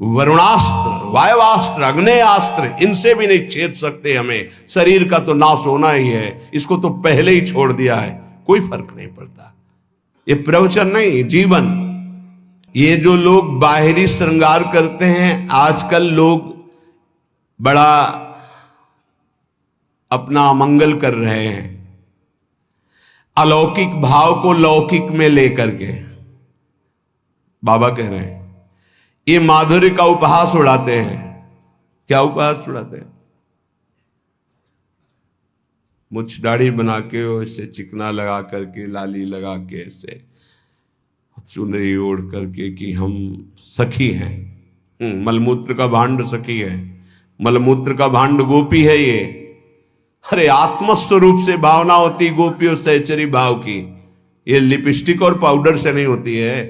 वरुणास्त्र वायवास्त्र अग्नेयास्त्र इनसे भी नहीं छेद सकते हमें। शरीर का तो नाश होना ही है, इसको तो पहले ही छोड़ दिया है, कोई फर्क नहीं पड़ता। ये प्रवचन नहीं, जीवन। ये जो लोग बाहरी श्रृंगार करते हैं, आजकल लोग बड़ा अपना अमंगल कर रहे हैं, अलौकिक भाव को लौकिक में लेकर के। बाबा कह रहे हैं ये माधुर्य का उपहास उड़ाते हैं। क्या उपहास उड़ाते हैं? मुझ दाढ़ी बना के ऐसे चिकना लगा करके लाली लगा के ऐसे चुनरी ओढ़ करके कि हम सखी हैं। मलमूत्र का भांड सखी है, मलमूत्र का भांड गोपी है ये। अरे आत्मस्वरूप से भावना होती गोपी और सहचरी भाव की, ये लिपस्टिक और पाउडर से नहीं होती है।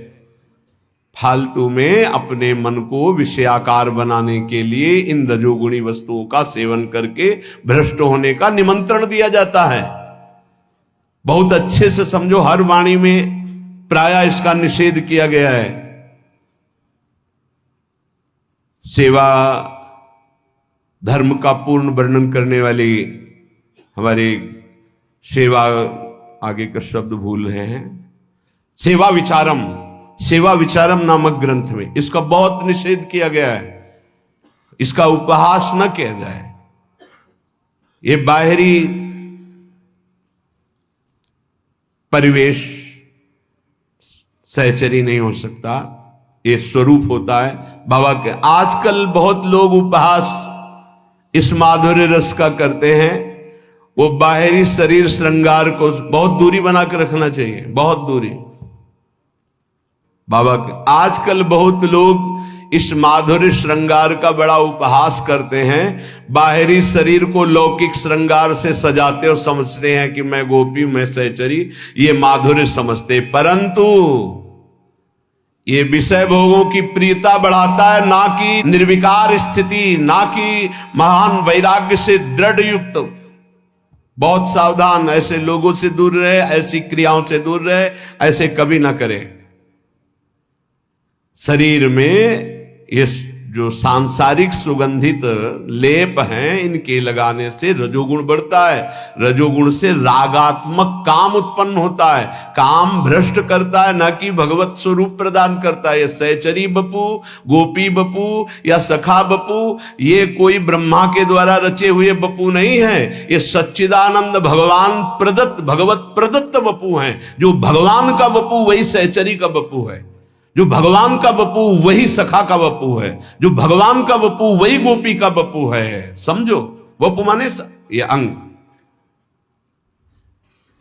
फालतू में अपने मन को विषयाकार बनाने के लिए इन रजोगुणी वस्तुओं का सेवन करके भ्रष्ट होने का निमंत्रण दिया जाता है। बहुत अच्छे से समझो, हर वाणी में प्रायः इसका निषेध किया गया है। सेवा धर्म का पूर्ण वर्णन करने वाली हमारे सेवा, आगे का शब्द भूल रहे हैं, सेवा विचारम नामक ग्रंथ में इसका बहुत निषेध किया गया है। इसका उपहास न किया जाए। ये बाहरी परिवेश सहचरी नहीं हो सकता, ये स्वरूप होता है बाबा के। आजकल बहुत लोग उपहास इस माधुर्य रस का करते हैं। वो बाहरी शरीर श्रृंगार को बहुत दूरी बना कर रखना चाहिए, बहुत दूरी। बाबा के आजकल बहुत लोग इस माधुर्य श्रृंगार का बड़ा उपहास करते हैं। बाहरी शरीर को लौकिक श्रृंगार से सजाते और समझते हैं कि मैं गोपी मैं सहचरी, ये माधुर्य समझते। परंतु ये विषय भोगों की प्रियता बढ़ाता है, ना कि निर्विकार स्थिति, ना कि महान वैराग्य से दृढ़ युक्त। बहुत सावधान, ऐसे लोगों से दूर रहे, ऐसी क्रियाओं से दूर रहे, ऐसे कभी ना करें। शरीर में ये जो सांसारिक सुगंधित लेप हैं, इनके लगाने से रजोगुण बढ़ता है। रजोगुण से रागात्मक काम उत्पन्न होता है, काम भ्रष्ट करता है, न कि भगवत स्वरूप प्रदान करता है। ये सहचरी बपू, गोपी बपू या सखा बपू, ये कोई ब्रह्मा के द्वारा रचे हुए बपू नहीं है। ये सच्चिदानंद भगवान प्रदत्त, भगवत प्रदत्त बपू हैं। जो भगवान का बपू वही सहचरी का बपू है, जो भगवान का बपू वही सखा का बपू है, जो भगवान का बपू वही गोपी का बपू है। समझो, बपू माने ये अंग।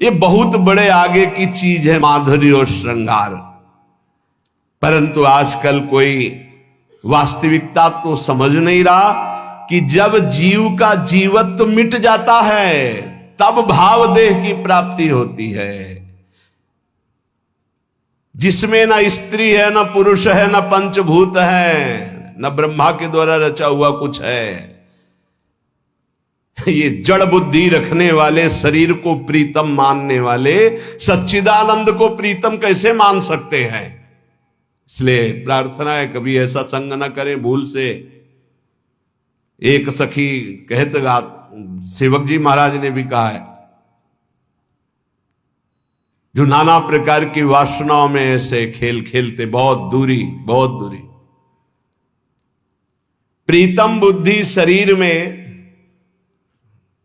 ये बहुत बड़े आगे की चीज है माधुर्य और श्रृंगार। परंतु आजकल कोई वास्तविकता तो समझ नहीं रहा कि जब जीव का जीवत्व मिट जाता है तब भाव देह की प्राप्ति होती है, जिसमें न स्त्री है न पुरुष है न पंचभूत है, न ब्रह्मा के द्वारा रचा हुआ कुछ है। ये जड़ बुद्धि रखने वाले, शरीर को प्रीतम मानने वाले सच्चिदानंद को प्रीतम कैसे मान सकते हैं? इसलिए प्रार्थना है कभी ऐसा संग न करें भूल से। एक सखी कहत गात सेवक जी महाराज ने भी कहा है, जो नाना प्रकार की वासनाओं में ऐसे खेल खेलते, बहुत दूरी, बहुत दूरी। प्रीतम बुद्धि शरीर में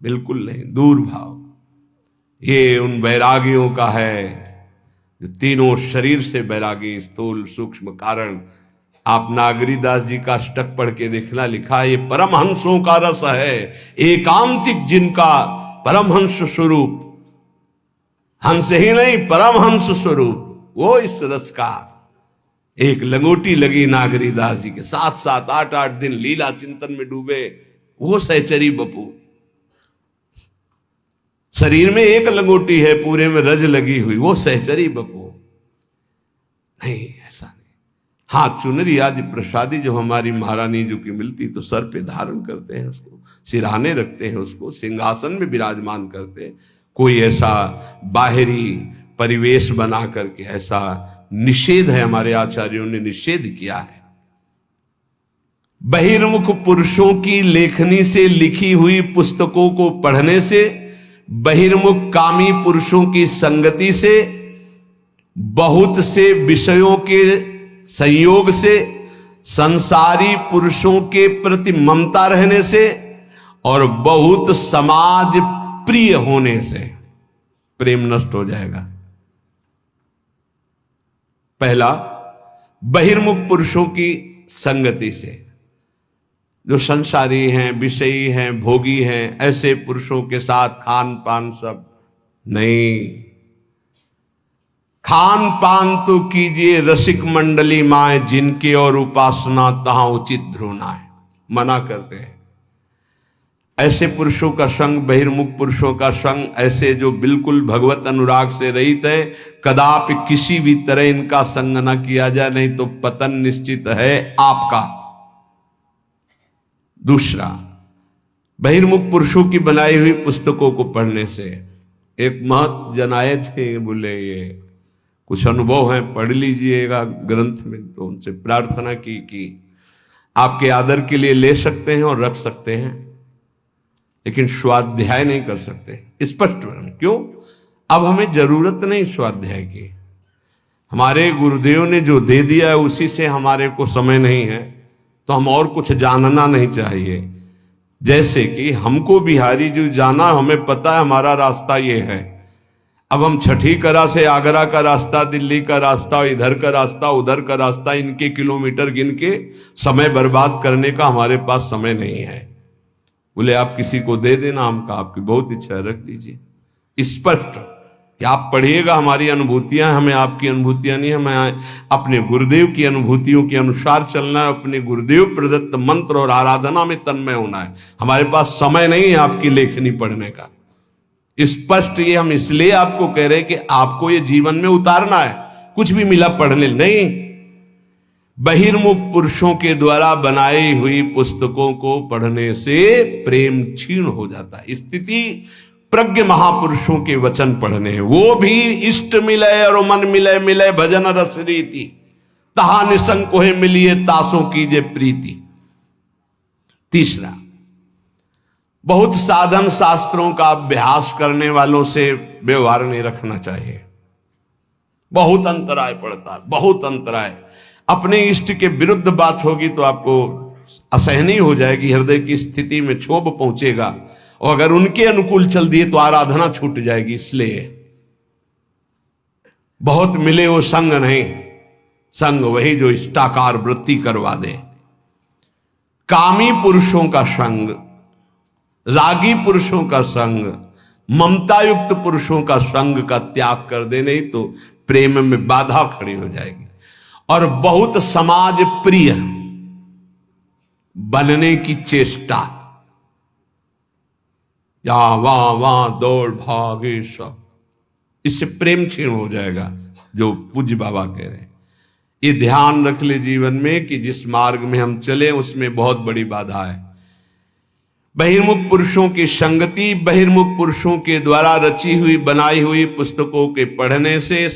बिल्कुल नहीं, दूर भाव। ये उन वैरागियों का है जो तीनों शरीर से वैरागी, स्थूल सूक्ष्म कारण। आप नागरीदास जी का अष्टक पढ़ के देखना, लिखा है ये परमहंसों का रस है, एकांतिक जिनका परमहंस स्वरूप। हंस ही नहीं, परमहंस स्वरूप, वो इस रस का। एक लंगोटी लगी नागरीदास जी के, 7-7 8-8 दिन लीला चिंतन में डूबे। वो सहचरी बपू, शरीर में एक लंगोटी है, पूरे में रज लगी हुई, वो सहचरी बपू। नहीं, ऐसा नहीं। हाँ, चुनरी आदि प्रसादी जो हमारी महारानी जी की मिलती तो सर पे धारण करते हैं उसको, सिरहाने रखते हैं उसको, सिंहासन में विराजमान करते हैं। कोई ऐसा बाहरी परिवेश बना करके ऐसा निषेध है, हमारे आचार्यों ने निषेध किया है। बहिर्मुख पुरुषों की लेखनी से लिखी हुई पुस्तकों को पढ़ने से, बहिर्मुख कामी पुरुषों की संगति से, बहुत से विषयों के संयोग से, संसारी पुरुषों के प्रति ममता रहने से और बहुत समाज प्रिय होने से प्रेम नष्ट हो जाएगा। पहला, बहिर्मुख पुरुषों की संगति से, जो संसारी हैं, विषयी हैं, भोगी हैं, ऐसे पुरुषों के साथ खान पान सब नहीं। खान पान तो कीजिए रसिक मंडली माए, जिनके और उपासना तहां उचित ध्रुना है, मना करते हैं। ऐसे पुरुषों का संग, बहिर्मुख पुरुषों का संग, ऐसे जो बिल्कुल भगवत अनुराग से रहित है, कदापि किसी भी तरह इनका संग न किया जाए, नहीं तो पतन निश्चित है आपका। दूसरा, बहिर्मुख पुरुषों की बनाई हुई पुस्तकों को पढ़ने से, एक महत जन आए थे, बोले ये कुछ अनुभव है, पढ़ लीजिएगा ग्रंथ में। तो उनसे प्रार्थना की कि आपके आदर के लिए ले सकते हैं और रख सकते हैं, लेकिन स्वाध्याय नहीं कर सकते। स्पष्ट क्यों? अब हमें जरूरत नहीं स्वाध्याय की, हमारे गुरुदेव ने जो दे दिया है उसी से हमारे को समय नहीं है, तो हम और कुछ जानना नहीं चाहिए। जैसे कि हमको बिहारी जो जाना, हमें पता है हमारा रास्ता ये है। अब हम छठी करा से आगरा का रास्ता, दिल्ली का रास्ता, इधर का रास्ता, उधर का रास्ता, इनके किलोमीटर गिन के समय बर्बाद करने का हमारे पास समय नहीं है। बोले आप किसी को दे देना, हमका आपकी बहुत इच्छा है, रख दीजिए। स्पष्ट कि आप पढ़िएगा, हमारी अनुभूतियां, हमें आपकी अनुभूतियां नहीं, हमें अपने गुरुदेव की अनुभूतियों के अनुसार चलना है, अपने गुरुदेव प्रदत्त मंत्र और आराधना में तन्मय होना है। हमारे पास समय नहीं है आपकी लेखनी पढ़ने का। स्पष्ट ये हम इसलिए आपको कह रहे हैं कि आपको ये जीवन में उतारना है, कुछ भी मिला पढ़ने नहीं। बहिर्मुख पुरुषों के द्वारा बनाई हुई पुस्तकों को पढ़ने से प्रेम क्षीण हो जाता है। स्थिति प्रज्ञ महापुरुषों के वचन पढ़ने, वो भी इष्ट मिले और मन मिले, मिले भजन रस रीति, तहा निसंग कोहे मिलिए, तासों कीजे प्रीति। तीसरा, बहुत साधन शास्त्रों का अभ्यास करने वालों से व्यवहार नहीं रखना चाहिए। बहुत अंतराय पड़ता है, बहुत अंतराय। अपने इष्ट के विरुद्ध बात होगी तो आपको असहनीय हो जाएगी, हृदय की स्थिति में क्षोभ पहुंचेगा, और अगर उनके अनुकूल चल दिए तो आराधना छूट जाएगी। इसलिए बहुत मिले वो संग नहीं, संग वही जो इष्टाकार वृत्ति करवा दे। कामी पुरुषों का संग, रागी पुरुषों का संग, ममता युक्त पुरुषों का संग का त्याग कर दे, नहीं तो प्रेम में बाधा खड़ी हो जाएगी। और बहुत समाज प्रिय बनने की चेष्टा, यहां वहां दौड़ भागे सब, इससे प्रेम क्षीण हो जाएगा, जो पूज्य बाबा कह रहे हैं। ये ध्यान रख ले जीवन में कि जिस मार्ग में हम चले उसमें बहुत बड़ी बाधा है। बहिर्मुख पुरुषों की संगति, बहिर्मुख पुरुषों के द्वारा रची हुई बनाई हुई पुस्तकों के पढ़ने से,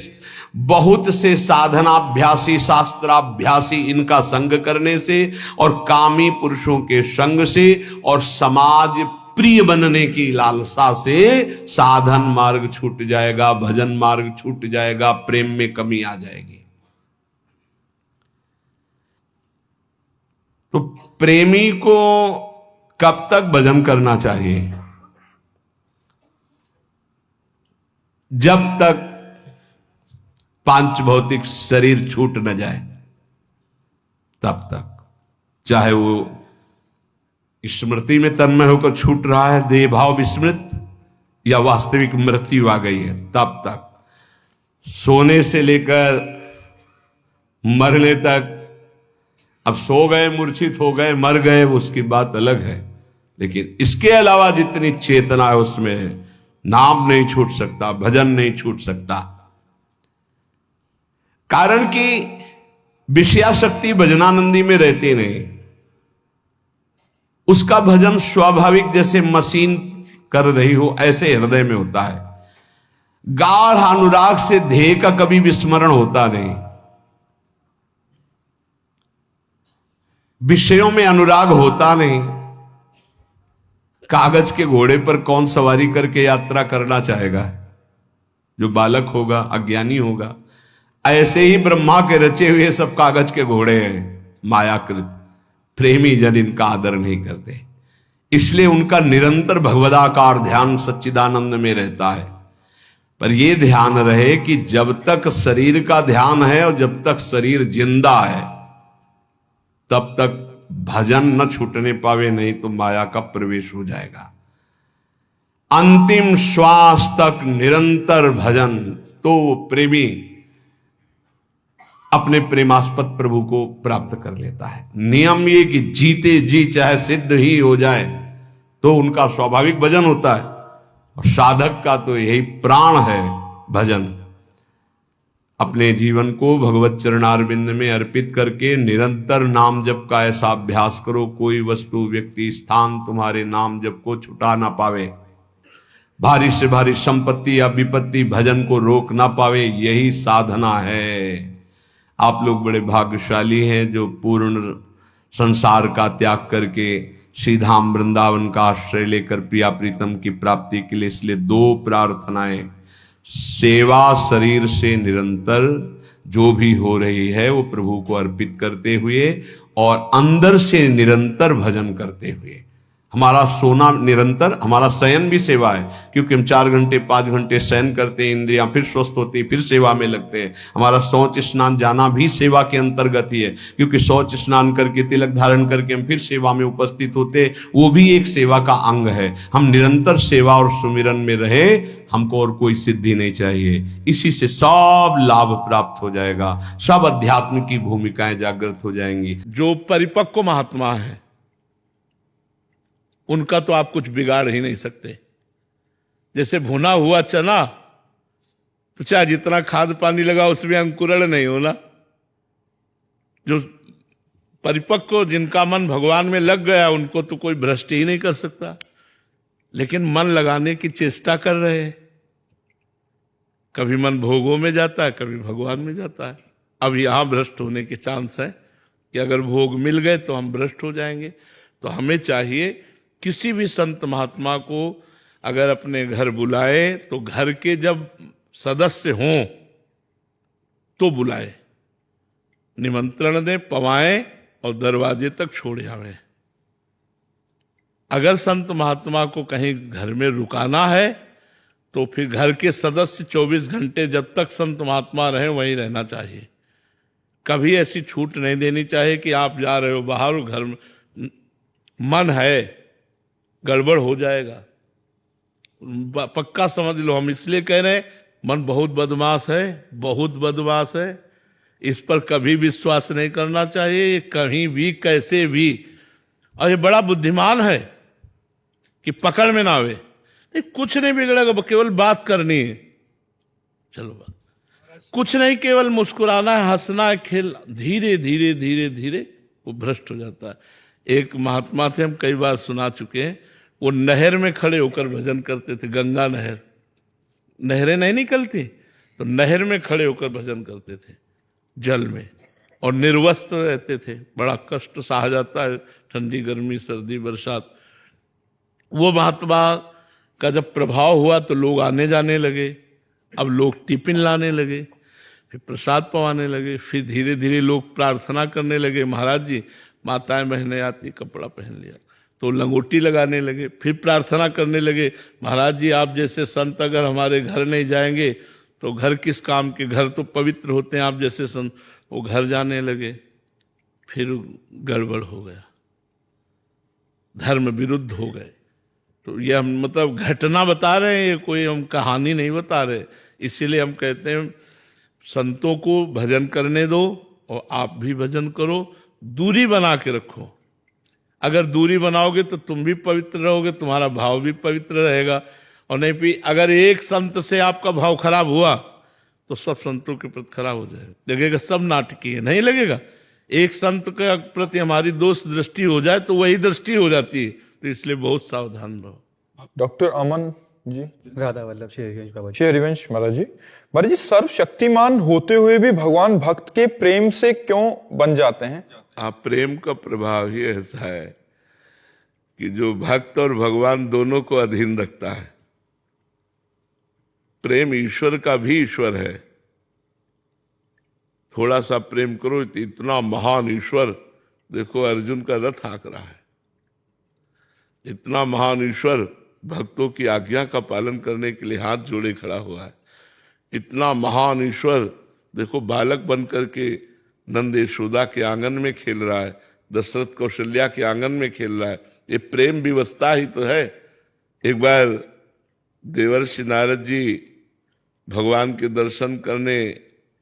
बहुत से साधनाभ्यासी शास्त्राभ्यासी इनका संग करने से, और कामी पुरुषों के संग से, और समाज प्रिय बनने की लालसा से साधन मार्ग छूट जाएगा, भजन मार्ग छूट जाएगा, प्रेम में कमी आ जाएगी। तो प्रेमी को कब तक भजन करना चाहिए? जब तक पांच भौतिक शरीर छूट न जाए तब तक, चाहे वो स्मृति में तन्मय होकर छूट रहा है, देह भाव विस्मृत, या वास्तविक मृत्यु आ गई है, तब तक सोने से लेकर मरने तक। अब सो गए, मूर्छित हो गए, मर गए, उसकी बात अलग है, लेकिन इसके अलावा जितनी चेतना है उसमें नाम नहीं छूट सकता, भजन नहीं छूट सकता। कारण कि विषयाशक्ति भजनानंदी में रहती नहीं, उसका भजन स्वाभाविक जैसे मशीन कर रही हो ऐसे हृदय में होता है। गाढ़ अनुराग से ध्येय का कभी विस्मरण होता नहीं, विषयों में अनुराग होता नहीं। कागज के घोड़े पर कौन सवारी करके यात्रा करना चाहेगा? जो बालक होगा, अज्ञानी होगा। ऐसे ही ब्रह्मा के रचे हुए सब कागज के घोड़े हैं, मायाकृत। प्रेमी जन इनका आदर नहीं करते, इसलिए उनका निरंतर भगवदाकार ध्यान सच्चिदानंद में रहता है। पर यह ध्यान रहे कि जब तक शरीर का ध्यान है और जब तक शरीर जिंदा है तब तक भजन न छूटने पावे, नहीं तो माया का प्रवेश हो जाएगा। अंतिम श्वास तक निरंतर भजन तो प्रेमी अपने प्रेमास्पद प्रभु को प्राप्त कर लेता है। नियम ये कि जीते जी चाहे सिद्ध ही हो जाए तो उनका स्वाभाविक भजन होता है, और साधक का तो यही प्राण है भजन। अपने जीवन को भगवत चरणारविंद में अर्पित करके निरंतर नाम जप का ऐसा अभ्यास करो, कोई वस्तु व्यक्ति स्थान तुम्हारे नाम जप को छुटा ना पावे, भारी से भारी संपत्ति या विपत्ति भजन को रोक ना पावे। यही साधना है। आप लोग बड़े भाग्यशाली हैं जो पूर्ण संसार का त्याग करके श्रीधाम वृंदावन का आश्रय लेकर प्रिया प्रीतम की प्राप्ति के लिए। इसलिए दो प्रार्थनाएं, सेवा शरीर से निरंतर जो भी हो रही है वो प्रभु को अर्पित करते हुए, और अंदर से निरंतर भजन करते हुए। हमारा सोना निरंतर, हमारा शयन भी सेवा है, क्योंकि हम 4 घंटे 5 घंटे शयन करते हैं, इंद्रियां फिर स्वस्थ होती, फिर सेवा में लगते हैं। हमारा शौच स्नान जाना भी सेवा के अंतर्गत ही है, क्योंकि शौच स्नान करके तिलक धारण करके हम फिर सेवा में उपस्थित होते, वो भी एक सेवा का अंग है। हम निरंतर सेवा और सुमिरन में रहे, हमको और कोई सिद्धि नहीं चाहिए। इसी से सब लाभ प्राप्त हो जाएगा, सब अध्यात्म की भूमिकाएं जागृत हो जाएंगी। जो परिपक्व महात्मा है उनका तो आप कुछ बिगाड़ ही नहीं सकते। जैसे भुना हुआ चना, तो चाहे जितना खाद पानी लगा उसमें अंकुरण नहीं होना। जो परिपक्व, जिनका मन भगवान में लग गया, उनको तो कोई भ्रष्ट ही नहीं कर सकता। लेकिन मन लगाने की चेष्टा कर रहे हैं, कभी मन भोगों में जाता है, कभी भगवान में जाता है। अब यहां भ्रष्ट होने के चांस है कि अगर भोग मिल गए तो हम भ्रष्ट हो जाएंगे। तो हमें चाहिए किसी भी संत महात्मा को अगर अपने घर बुलाए तो घर के जब सदस्य हों तो बुलाए, निमंत्रण दें, पवाएं और दरवाजे तक छोड़ आवे। अगर संत महात्मा को कहीं घर में रुकाना है तो फिर घर के सदस्य 24 घंटे जब तक संत महात्मा रहें वहीं रहना चाहिए। कभी ऐसी छूट नहीं देनी चाहिए कि आप जा रहे हो बाहर, घर में मन है, गड़बड़ हो जाएगा। पक्का समझ लो, हम इसलिए कह रहे हैं मन बहुत बदमाश है, बहुत बदमाश है। इस पर कभी विश्वास नहीं करना चाहिए, कहीं भी कैसे भी। और ये बड़ा बुद्धिमान है कि पकड़ में ना आवे। कुछ नहीं बिगड़ेगा, केवल बात करनी है। चलो बात, कुछ नहीं, केवल मुस्कुराना है, हंसना है, खेल, धीरे धीरे धीरे धीरे वो भ्रष्ट हो जाता है। एक महात्मा थे, हम कई बार सुना चुके हैं, वो नहर में खड़े होकर भजन करते थे। गंगा नहर, नहरें नहीं निकलती, तो नहर में खड़े होकर भजन करते थे जल में, और निर्वस्त्र रहते थे। बड़ा कष्ट सहा जाता है, ठंडी, गर्मी, सर्दी, बरसात। वो महात्मा का जब प्रभाव हुआ तो लोग आने जाने लगे। अब लोग टिफिन लाने लगे, फिर प्रसाद पवाने लगे, फिर धीरे धीरे लोग प्रार्थना करने लगे, महाराज जी माताएं बहनें आती, कपड़ा पहन लिया, तो लंगोटी लगाने लगे। फिर प्रार्थना करने लगे, महाराज जी आप जैसे संत अगर हमारे घर नहीं जाएंगे तो घर किस काम के, घर तो पवित्र होते हैं, आप जैसे संत। वो घर जाने लगे, फिर गड़बड़ हो गया, धर्म विरुद्ध हो गए। तो ये हम मतलब घटना बता रहे हैं, ये कोई हम कहानी नहीं बता रहे। इसीलिए हम कहते हैं संतों को भजन करने दो और आप भी भजन करो, दूरी बना के रखो। अगर दूरी बनाओगे तो तुम भी पवित्र रहोगे, तुम्हारा भाव भी पवित्र रहेगा। और नहीं भी अगर एक संत से आपका भाव खराब हुआ तो सब संतों के प्रति खराब हो जाएगा, लगेगा सब नाटकी है, नहीं लगेगा। एक संत के प्रति हमारी दोष दृष्टि हो जाए तो वही दृष्टि हो जाती है, तो इसलिए बहुत सावधान रहो। डॉक्टर अमन जी। राधा वल्लभ श्री हरिवंश बाबा जी। श्री हरिवंश महाराज जी। महाराज जी, सर्वशक्तिमान होते हुए भी भगवान भक्त के प्रेम से क्यों बन जाते हैं? आप, प्रेम का प्रभाव ही ऐसा है कि जो भक्त और भगवान दोनों को अधीन रखता है। प्रेम ईश्वर का भी ईश्वर है। थोड़ा सा प्रेम करो, इतना महान ईश्वर, देखो अर्जुन का रथ हाँक रहा है। इतना महान ईश्वर भक्तों की आज्ञा का पालन करने के लिए हाथ जोड़े खड़ा हुआ है। इतना महान ईश्वर देखो बालक बन करके नंद यशोदा के आंगन में खेल रहा है, दशरथ कौशल्या के आंगन में खेल रहा है। ये प्रेम विवस्था ही तो है। एक बार देवर्षि नारद जी भगवान के दर्शन करने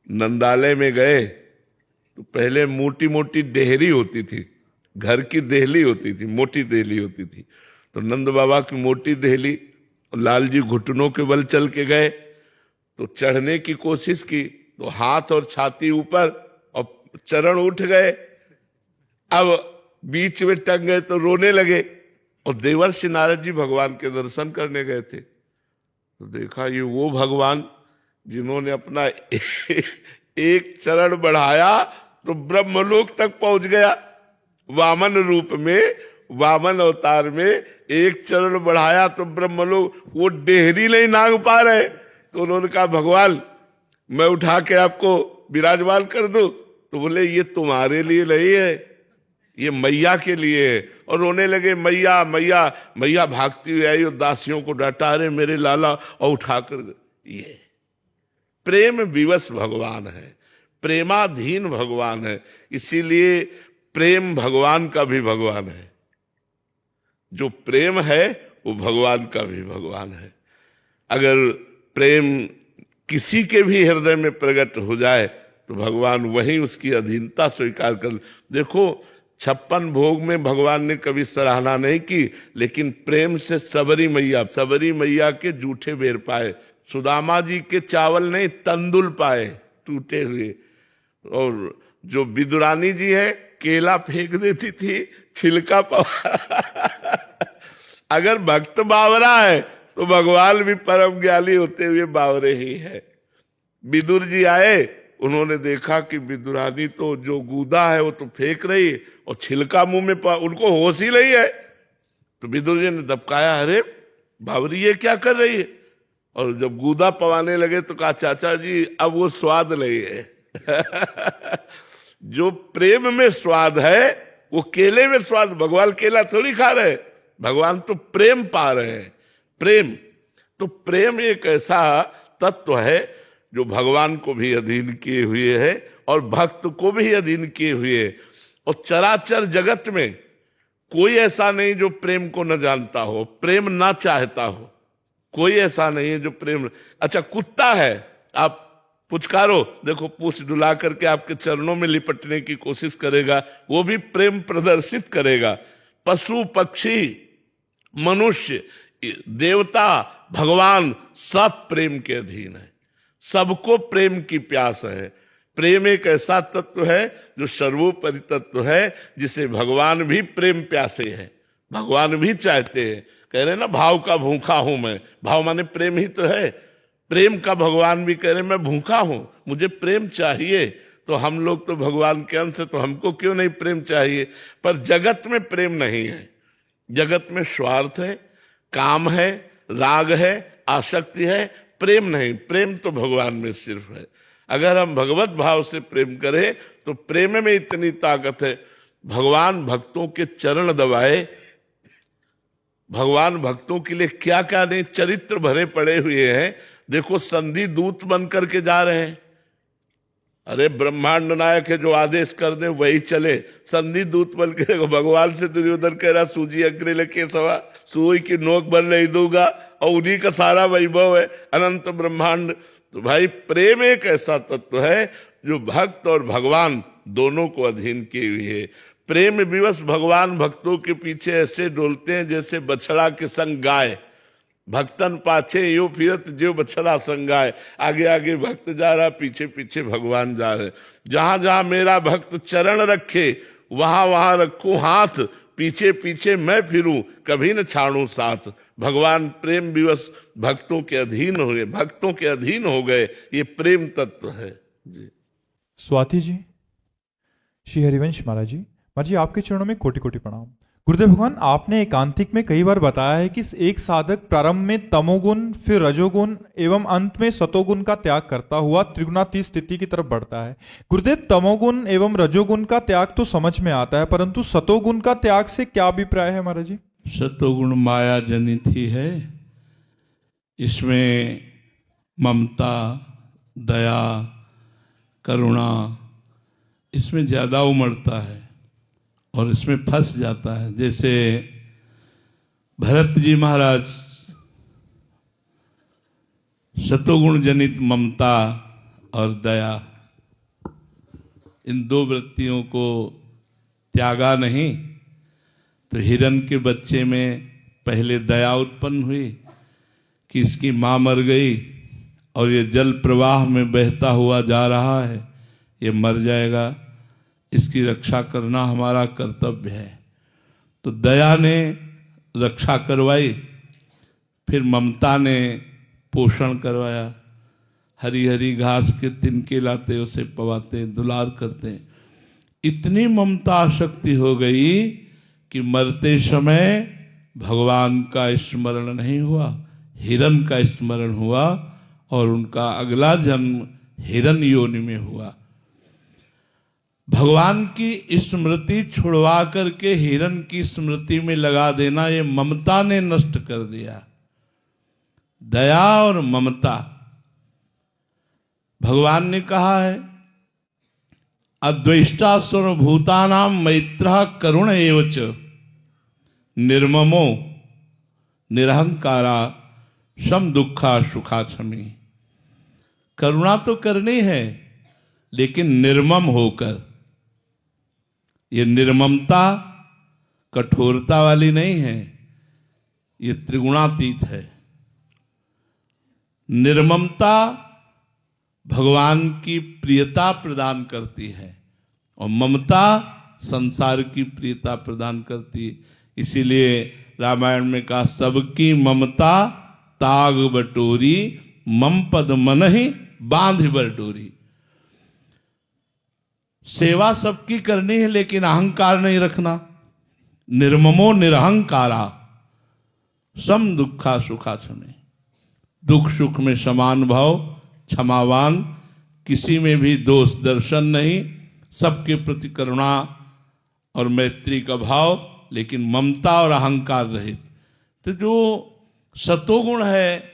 नंदालय में गए तो पहले मोटी मोटी डेहरी होती थी, घर की देहली होती थी, मोटी देहली होती थी। तो नंद बाबा की मोटी देहली, लाल जी घुटनों के बल चल के गए, तो चढ़ने की कोशिश की तो हाथ और छाती ऊपर और चरण उठ गए। अब बीच में टंग गए तो रोने लगे। और देवर्षि नारद जी भगवान के दर्शन करने गए थे, तो देखा ये वो भगवान जिन्होंने अपना एक चरण बढ़ाया तो ब्रह्मलोक तक पहुंच गया। वामन रूप में, वामन अवतार में एक चरण बढ़ाया तो ब्रह्मलोक, वो डेहरी नहीं नांग पा रहे। तो उन्होंने कहा भगवान मैं उठा के आपको विराजमान कर दूं। तो बोले ये तुम्हारे लिए नहीं है, ये मैया के लिए है। और रोने लगे, मैया मैया मैया भागती हुई आई और दासियों को डांटा, रहे मेरे लाला, और उठाकर। ये प्रेम विवश भगवान है, प्रेमाधीन भगवान है। इसीलिए प्रेम भगवान का भी भगवान है। जो प्रेम है वो भगवान का भी भगवान है। अगर प्रेम किसी के भी हृदय में प्रकट हो जाए तो भगवान वहीं उसकी अधीनता स्वीकार कर। देखो 56 भोग में भगवान ने कभी सराहना नहीं की, लेकिन प्रेम से सबरी मैया के जूठे बेर पाए, सुदामा जी के चावल नहीं तंदुल पाए टूटे हुए। और जो विदुरानी जी है केला फेंक देती थी, छिलका अगर भक्त बावरा है तो भगवान भी परम ज्ञानी होते हुए बावरे ही है। विदुर जी आए, उन्होंने देखा कि विदुरानी तो जो गूदा है वो तो फेंक रही है और छिलका मुंह में उनको होश ही नहीं है। तो विदुर जी ने दबकाया, अरे बावरी ये क्या कर रही है? और जब गूदा पवाने लगे तो कहा चाचा जी अब वो स्वाद नहीं है। जो प्रेम में स्वाद है वो केले में स्वाद। भगवान केला थोड़ी खा रहे, भगवान तो प्रेम पा रहे हैं। प्रेम तो प्रेम एक ऐसा तत्व है जो भगवान को भी अधीन किए हुए है और भक्त को भी अधीन किए हुए है। और चराचर जगत में कोई ऐसा नहीं जो प्रेम को न जानता हो, प्रेम ना चाहता हो। कोई ऐसा नहीं है जो प्रेम। अच्छा कुत्ता है, आप पुचकारो, देखो पूछ डुला करके आपके चरणों में लिपटने की कोशिश करेगा, वो भी प्रेम प्रदर्शित करेगा। पशु पक्षी मनुष्य देवता भगवान सब प्रेम के अधीन है, सबको प्रेम की प्यास है। प्रेम एक ऐसा तत्व है जो सर्वोपरि तत्व है, जिसे भगवान भी प्रेम प्यासे हैं, भगवान भी चाहते हैं। कह रहे ना भाव का भूखा हूं मैं, भाव माने प्रेम ही तो है। प्रेम का भगवान भी कह रहे मैं भूखा हूं, मुझे प्रेम चाहिए। तो हम लोग तो भगवान के अंश है, तो हमको क्यों नहीं प्रेम चाहिए। पर जगत में प्रेम नहीं है, जगत में स्वार्थ है, काम है, राग है, आसक्ति है, प्रेम नहीं। प्रेम तो भगवान में सिर्फ है। अगर हम भगवत भाव से प्रेम करें तो प्रेम में इतनी ताकत है। भगवान भक्तों के चरण दबाए, भगवान भक्तों के लिए क्या क्या नहीं चरित्र भरे पड़े हुए हैं। देखो संधि दूत बन करके जा रहे हैं। अरे ब्रह्मांड नायक है, जो आदेश कर दे वही चले। संधि दूत बन के देखो, भगवान से दुर्योधन कह रहा सूजी अग्रे लेके सवा सुई की नोक भर नहीं दूंगा, और उन्हीं का सारा वैभव है अनंत ब्रह्मांड। तो भाई प्रेम एक ऐसा तत्व है जो भक्त और भगवान दोनों को अधीन किए हुए है। प्रेम विवश भगवान भक्तों के पीछे ऐसे डोलते हैं जैसे बछड़ा के संग गाय। भक्तन पाछे यो फिरत जो बछड़ा संग गाय। आगे आगे भक्त जा रहा, पीछे पीछे भगवान जा रहे। जहां जहां मेरा भक्त चरण रखे वहां वहां रखूं हाथ, पीछे पीछे मैं फिरूं कभी न छाड़ूं साथ। भगवान प्रेम विवश भक्तों के अधीन हो गए, भक्तों के अधीन हो गए। ये प्रेम तत्व है जी। स्वाति जी, श्री हरिवंश महाराज जी, महाराज जी आपके चरणों में कोटि कोटि प्रणाम। गुरुदेव भगवान, आपने एकांतिक में कई बार बताया है कि एक साधक प्रारंभ में तमोगुण, फिर रजोगुण एवं अंत में सतोगुण का त्याग करता हुआ त्रिगुणातीत स्थिति की तरफ बढ़ता है। गुरुदेव, तमोगुण एवं रजोगुण का त्याग तो समझ में आता है, परंतु सतोगुण का त्याग से क्या अभिप्राय है महाराज जी? सतोगुण माया जनित ही है। इसमें ममता, दया, करुणा इसमें ज्यादा उमड़ता है और इसमें फंस जाता है। जैसे भरत जी महाराज सतोगुण जनित ममता और दया, इन दो वृत्तियों को त्यागा नहीं तो हिरण के बच्चे में पहले दया उत्पन्न हुई कि इसकी मां मर गई और ये जल प्रवाह में बहता हुआ जा रहा है, ये मर जाएगा, इसकी रक्षा करना हमारा कर्तव्य है। तो दया ने रक्षा करवाई, फिर ममता ने पोषण करवाया। हरी हरी घास के तिनके लाते, उसे पवाते, दुलार करते। इतनी ममता शक्ति हो गई कि मरते समय भगवान का स्मरण नहीं हुआ, हिरण का स्मरण हुआ और उनका अगला जन्म हिरण योनि में हुआ। भगवान की स्मृति छुड़वा करके हिरण की स्मृति में लगा देना, ये ममता ने नष्ट कर दिया। दया और ममता, भगवान ने कहा है अद्वेष्टा सर्वभूतानां मैत्रः करुण एवच निर्ममो निरहंकारा सम दुखा सुखा क्षमी। करुणा तो करनी है लेकिन निर्मम होकर। ये निर्ममता कठोरता वाली नहीं है, ये त्रिगुणातीत है। निर्ममता भगवान की प्रियता प्रदान करती है और ममता संसार की प्रियता प्रदान करती है। इसीलिए रामायण में कहा सबकी ममता ताग बटोरी, मम पद मन ही बांध बटोरी। सेवा सबकी करनी है लेकिन अहंकार नहीं रखना। निर्ममो निरहंकारा सम दुखा सुखा क्षमे। दुख सुख में समान भाव, क्षमावान, किसी में भी दोष दर्शन नहीं, सबके प्रति करुणा और मैत्री का भाव, लेकिन ममता और अहंकार रहित। तो जो सतोगुण है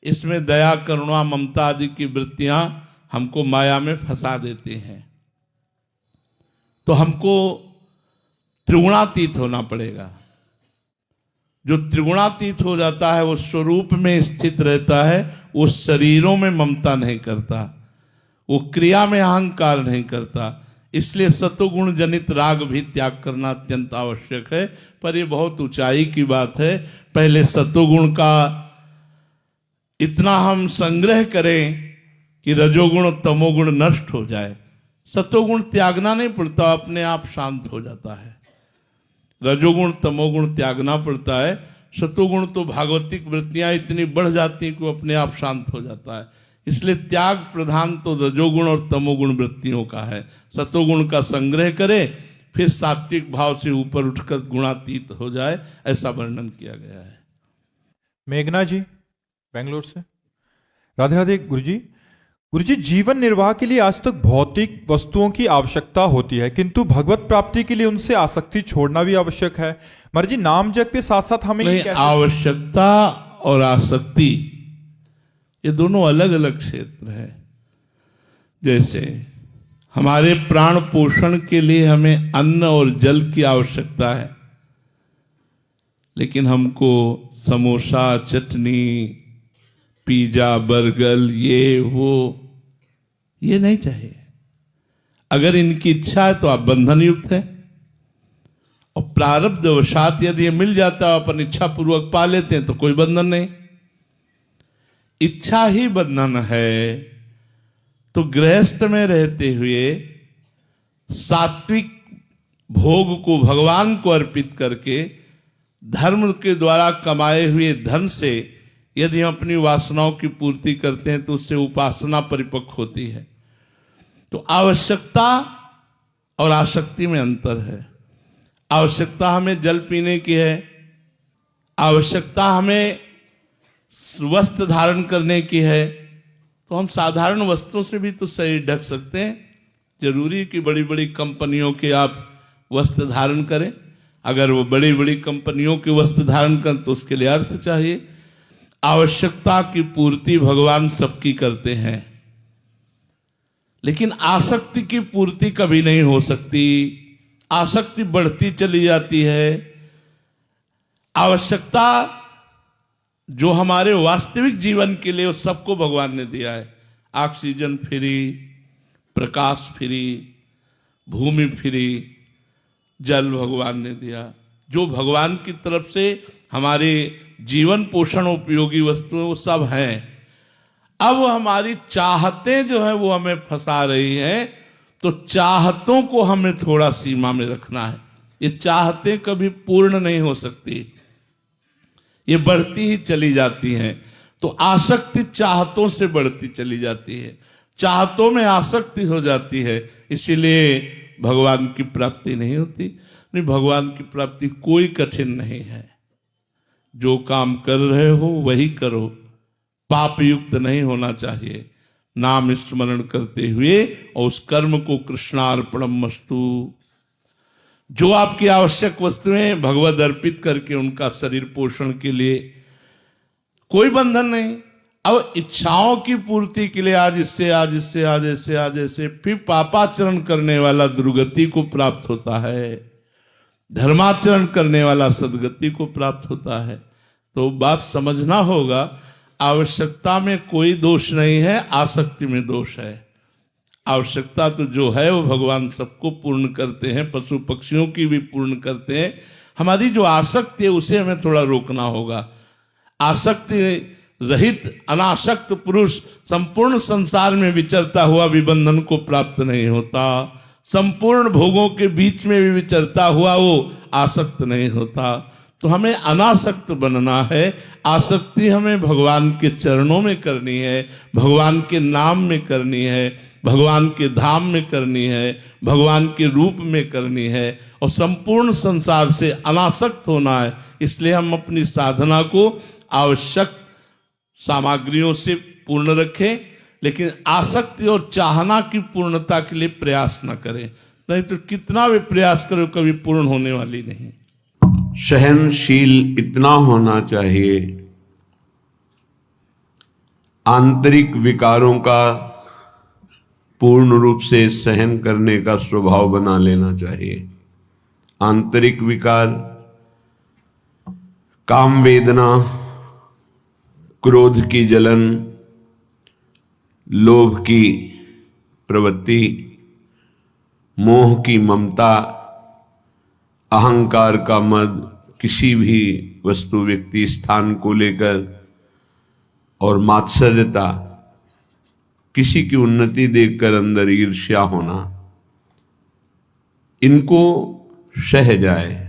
इसमें दया, करुणा, ममता आदि की वृत्तियां हमको माया में फंसा देती हैं। तो हमको त्रिगुणातीत होना पड़ेगा। जो त्रिगुणातीत हो जाता है वो स्वरूप में स्थित रहता है, वो शरीरों में ममता नहीं करता, वो क्रिया में अहंकार नहीं करता। इसलिए सतोगुण जनित राग भी त्याग करना अत्यंत आवश्यक है। पर ये बहुत ऊंचाई की बात है। पहले सतोगुण का इतना हम संग्रह करें कि रजोगुण और तमोगुण नष्ट हो जाए। सतोगुण त्यागना नहीं पड़ता, अपने आप शांत हो जाता है। रजोगुण तमोगुण त्यागना पड़ता है। सतोगुण तो भागवतिक वृत्तियां इतनी बढ़ जाती हैं कि वो अपने आप शांत हो जाता है। इसलिए त्याग प्रधान तो रजोगुण और तमोगुण वृत्तियों का है। सतोगुण का संग्रह करे, फिर सात्विक भाव से ऊपर उठकर गुणातीत हो जाए, ऐसा वर्णन किया गया है। मेघना जी बेंगलोर से। राधे राधे गुरुजी। गुरुजी, जीवन निर्वाह के लिए आज तक भौतिक वस्तुओं की आवश्यकता होती है, किंतु भगवत प्राप्ति के लिए उनसे आसक्ति छोड़ना भी आवश्यक है। महाराज जी, नाम जप के साथ साथ हमें नहीं, आवश्यकता और आसक्ति ये दोनों अलग अलग क्षेत्र हैं। जैसे हमारे प्राण पोषण के लिए हमें अन्न और जल की आवश्यकता है, लेकिन हमको समोसा, चटनी, पिज्जा, बर्गर, ये नहीं चाहिए। अगर इनकी इच्छा है तो आप बंधन युक्त है, और प्रारब्ध वशात यदि ये मिल जाता है, अपन इच्छा पूर्वक पा लेते हैं तो कोई बंधन नहीं। इच्छा ही बंधन है। तो गृहस्थ में रहते हुए सात्विक भोग को भगवान को अर्पित करके धर्म के द्वारा कमाए हुए धन से यदि हम अपनी वासनाओं की पूर्ति करते हैं तो उससे उपासना परिपक्व होती है। तो आवश्यकता और आसक्ति में अंतर है। आवश्यकता हमें जल पीने की है, आवश्यकता हमें वस्त्र धारण करने की है, तो हम साधारण वस्त्रों से भी तो शरीर ढक सकते हैं। जरूरी कि बड़ी बड़ी कंपनियों के आप वस्त्र धारण करें? अगर वो बड़ी बड़ी कंपनियों के वस्त्र धारण करें तो उसके लिए अर्थ चाहिए। आवश्यकता की पूर्ति भगवान सबकी करते हैं, लेकिन आसक्ति की पूर्ति कभी नहीं हो सकती। आसक्ति बढ़ती चली जाती है। आवश्यकता जो हमारे वास्तविक जीवन के लिए, उस सबको भगवान ने दिया है। ऑक्सीजन फ्री, प्रकाश फ्री, भूमि फ्री, जल भगवान ने दिया। जो भगवान की तरफ से हमारे जीवन पोषण उपयोगी वस्तुएं वो सब हैं। अब हमारी चाहतें जो है वो हमें फंसा रही हैं, तो चाहतों को हमें थोड़ा सीमा में रखना है। ये चाहतें कभी पूर्ण नहीं हो सकती, ये बढ़ती ही चली जाती हैं। तो आसक्ति चाहतों से बढ़ती चली जाती है, चाहतों में आसक्ति हो जाती है, इसीलिए भगवान की प्राप्ति नहीं होती। नहीं, भगवान की प्राप्ति कोई कठिन नहीं है। जो काम कर रहे हो वही करो, पाप युक्त नहीं होना चाहिए। नाम स्मरण करते हुए और उस कर्म को कृष्णार्पणमस्तु। जो आपकी आवश्यक वस्तुएं भगवद अर्पित करके उनका शरीर पोषण के लिए कोई बंधन नहीं। अब इच्छाओं की पूर्ति के लिए आज इससे, आज इससे, आज ऐसे, आज ऐसे, फिर पापाचरण करने वाला दुर्गति को प्राप्त होता है, धर्माचरण करने वाला सदगति को प्राप्त होता है। तो बात समझना होगा, आवश्यकता में कोई दोष नहीं है, आसक्ति में दोष है। आवश्यकता तो जो है वो भगवान सबको पूर्ण करते हैं, पशु पक्षियों की भी पूर्ण करते हैं। हमारी जो आसक्ति है उसे हमें थोड़ा रोकना होगा। आसक्ति रहित अनासक्त पुरुष संपूर्ण संसार में विचरता हुआ भी बंधन को प्राप्त नहीं होता। संपूर्ण भोगों के बीच में भी विचरता हुआ वो आसक्त नहीं होता। तो हमें अनासक्त बनना है। आसक्ति हमें भगवान के चरणों में करनी है, भगवान के नाम में करनी है, भगवान के धाम में करनी है, भगवान के रूप में करनी है, और संपूर्ण संसार से अनासक्त होना है। इसलिए हम अपनी साधना को आवश्यक सामग्रियों से पूर्ण रखें, लेकिन आसक्ति और चाहना की पूर्णता के लिए प्रयास न करें, नहीं तो कितना भी प्रयास करो कभी पूर्ण होने वाली नहीं। सहनशील इतना होना चाहिए, आंतरिक विकारों का पूर्ण रूप से सहन करने का स्वभाव बना लेना चाहिए। आंतरिक विकार, काम वेदना, क्रोध की जलन, लोभ की प्रवृत्ति, मोह की ममता, अहंकार का मद, किसी भी वस्तु व्यक्ति स्थान को लेकर, और मात्सर्यता, किसी की उन्नति देखकर अंदर ईर्ष्या होना, इनको सह जाए।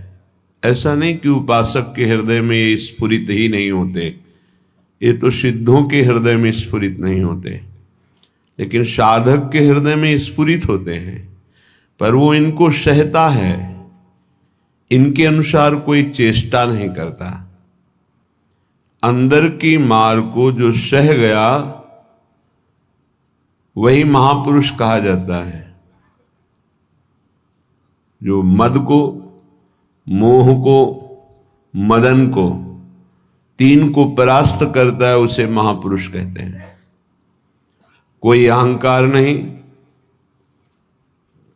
ऐसा नहीं कि उपासक के हृदय में ये स्फुरित ही नहीं होते, ये तो सिद्धों के हृदय में स्फुरित नहीं होते, लेकिन साधक के हृदय में स्फुरित होते हैं, पर वो इनको सहता है, इनके अनुसार कोई चेष्टा नहीं करता। अंदर की मार को जो सह गया वही महापुरुष कहा जाता है। जो मद को, मोह को, मदन को, तीन को परास्त करता है उसे महापुरुष कहते हैं। कोई अहंकार नहीं,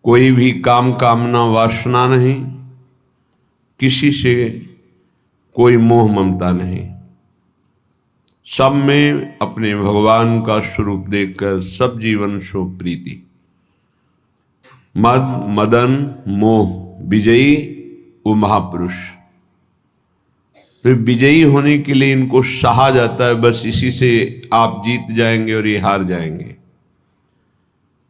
कोई भी काम कामना वासना नहीं, किसी से कोई मोह ममता नहीं, सब में अपने भगवान का स्वरूप देखकर सब जीवन शो प्रीति। मद मदन मोह विजयी वो महापुरुष। तो विजयी होने के लिए इनको सहा जाता है, बस इसी से आप जीत जाएंगे और ये हार जाएंगे।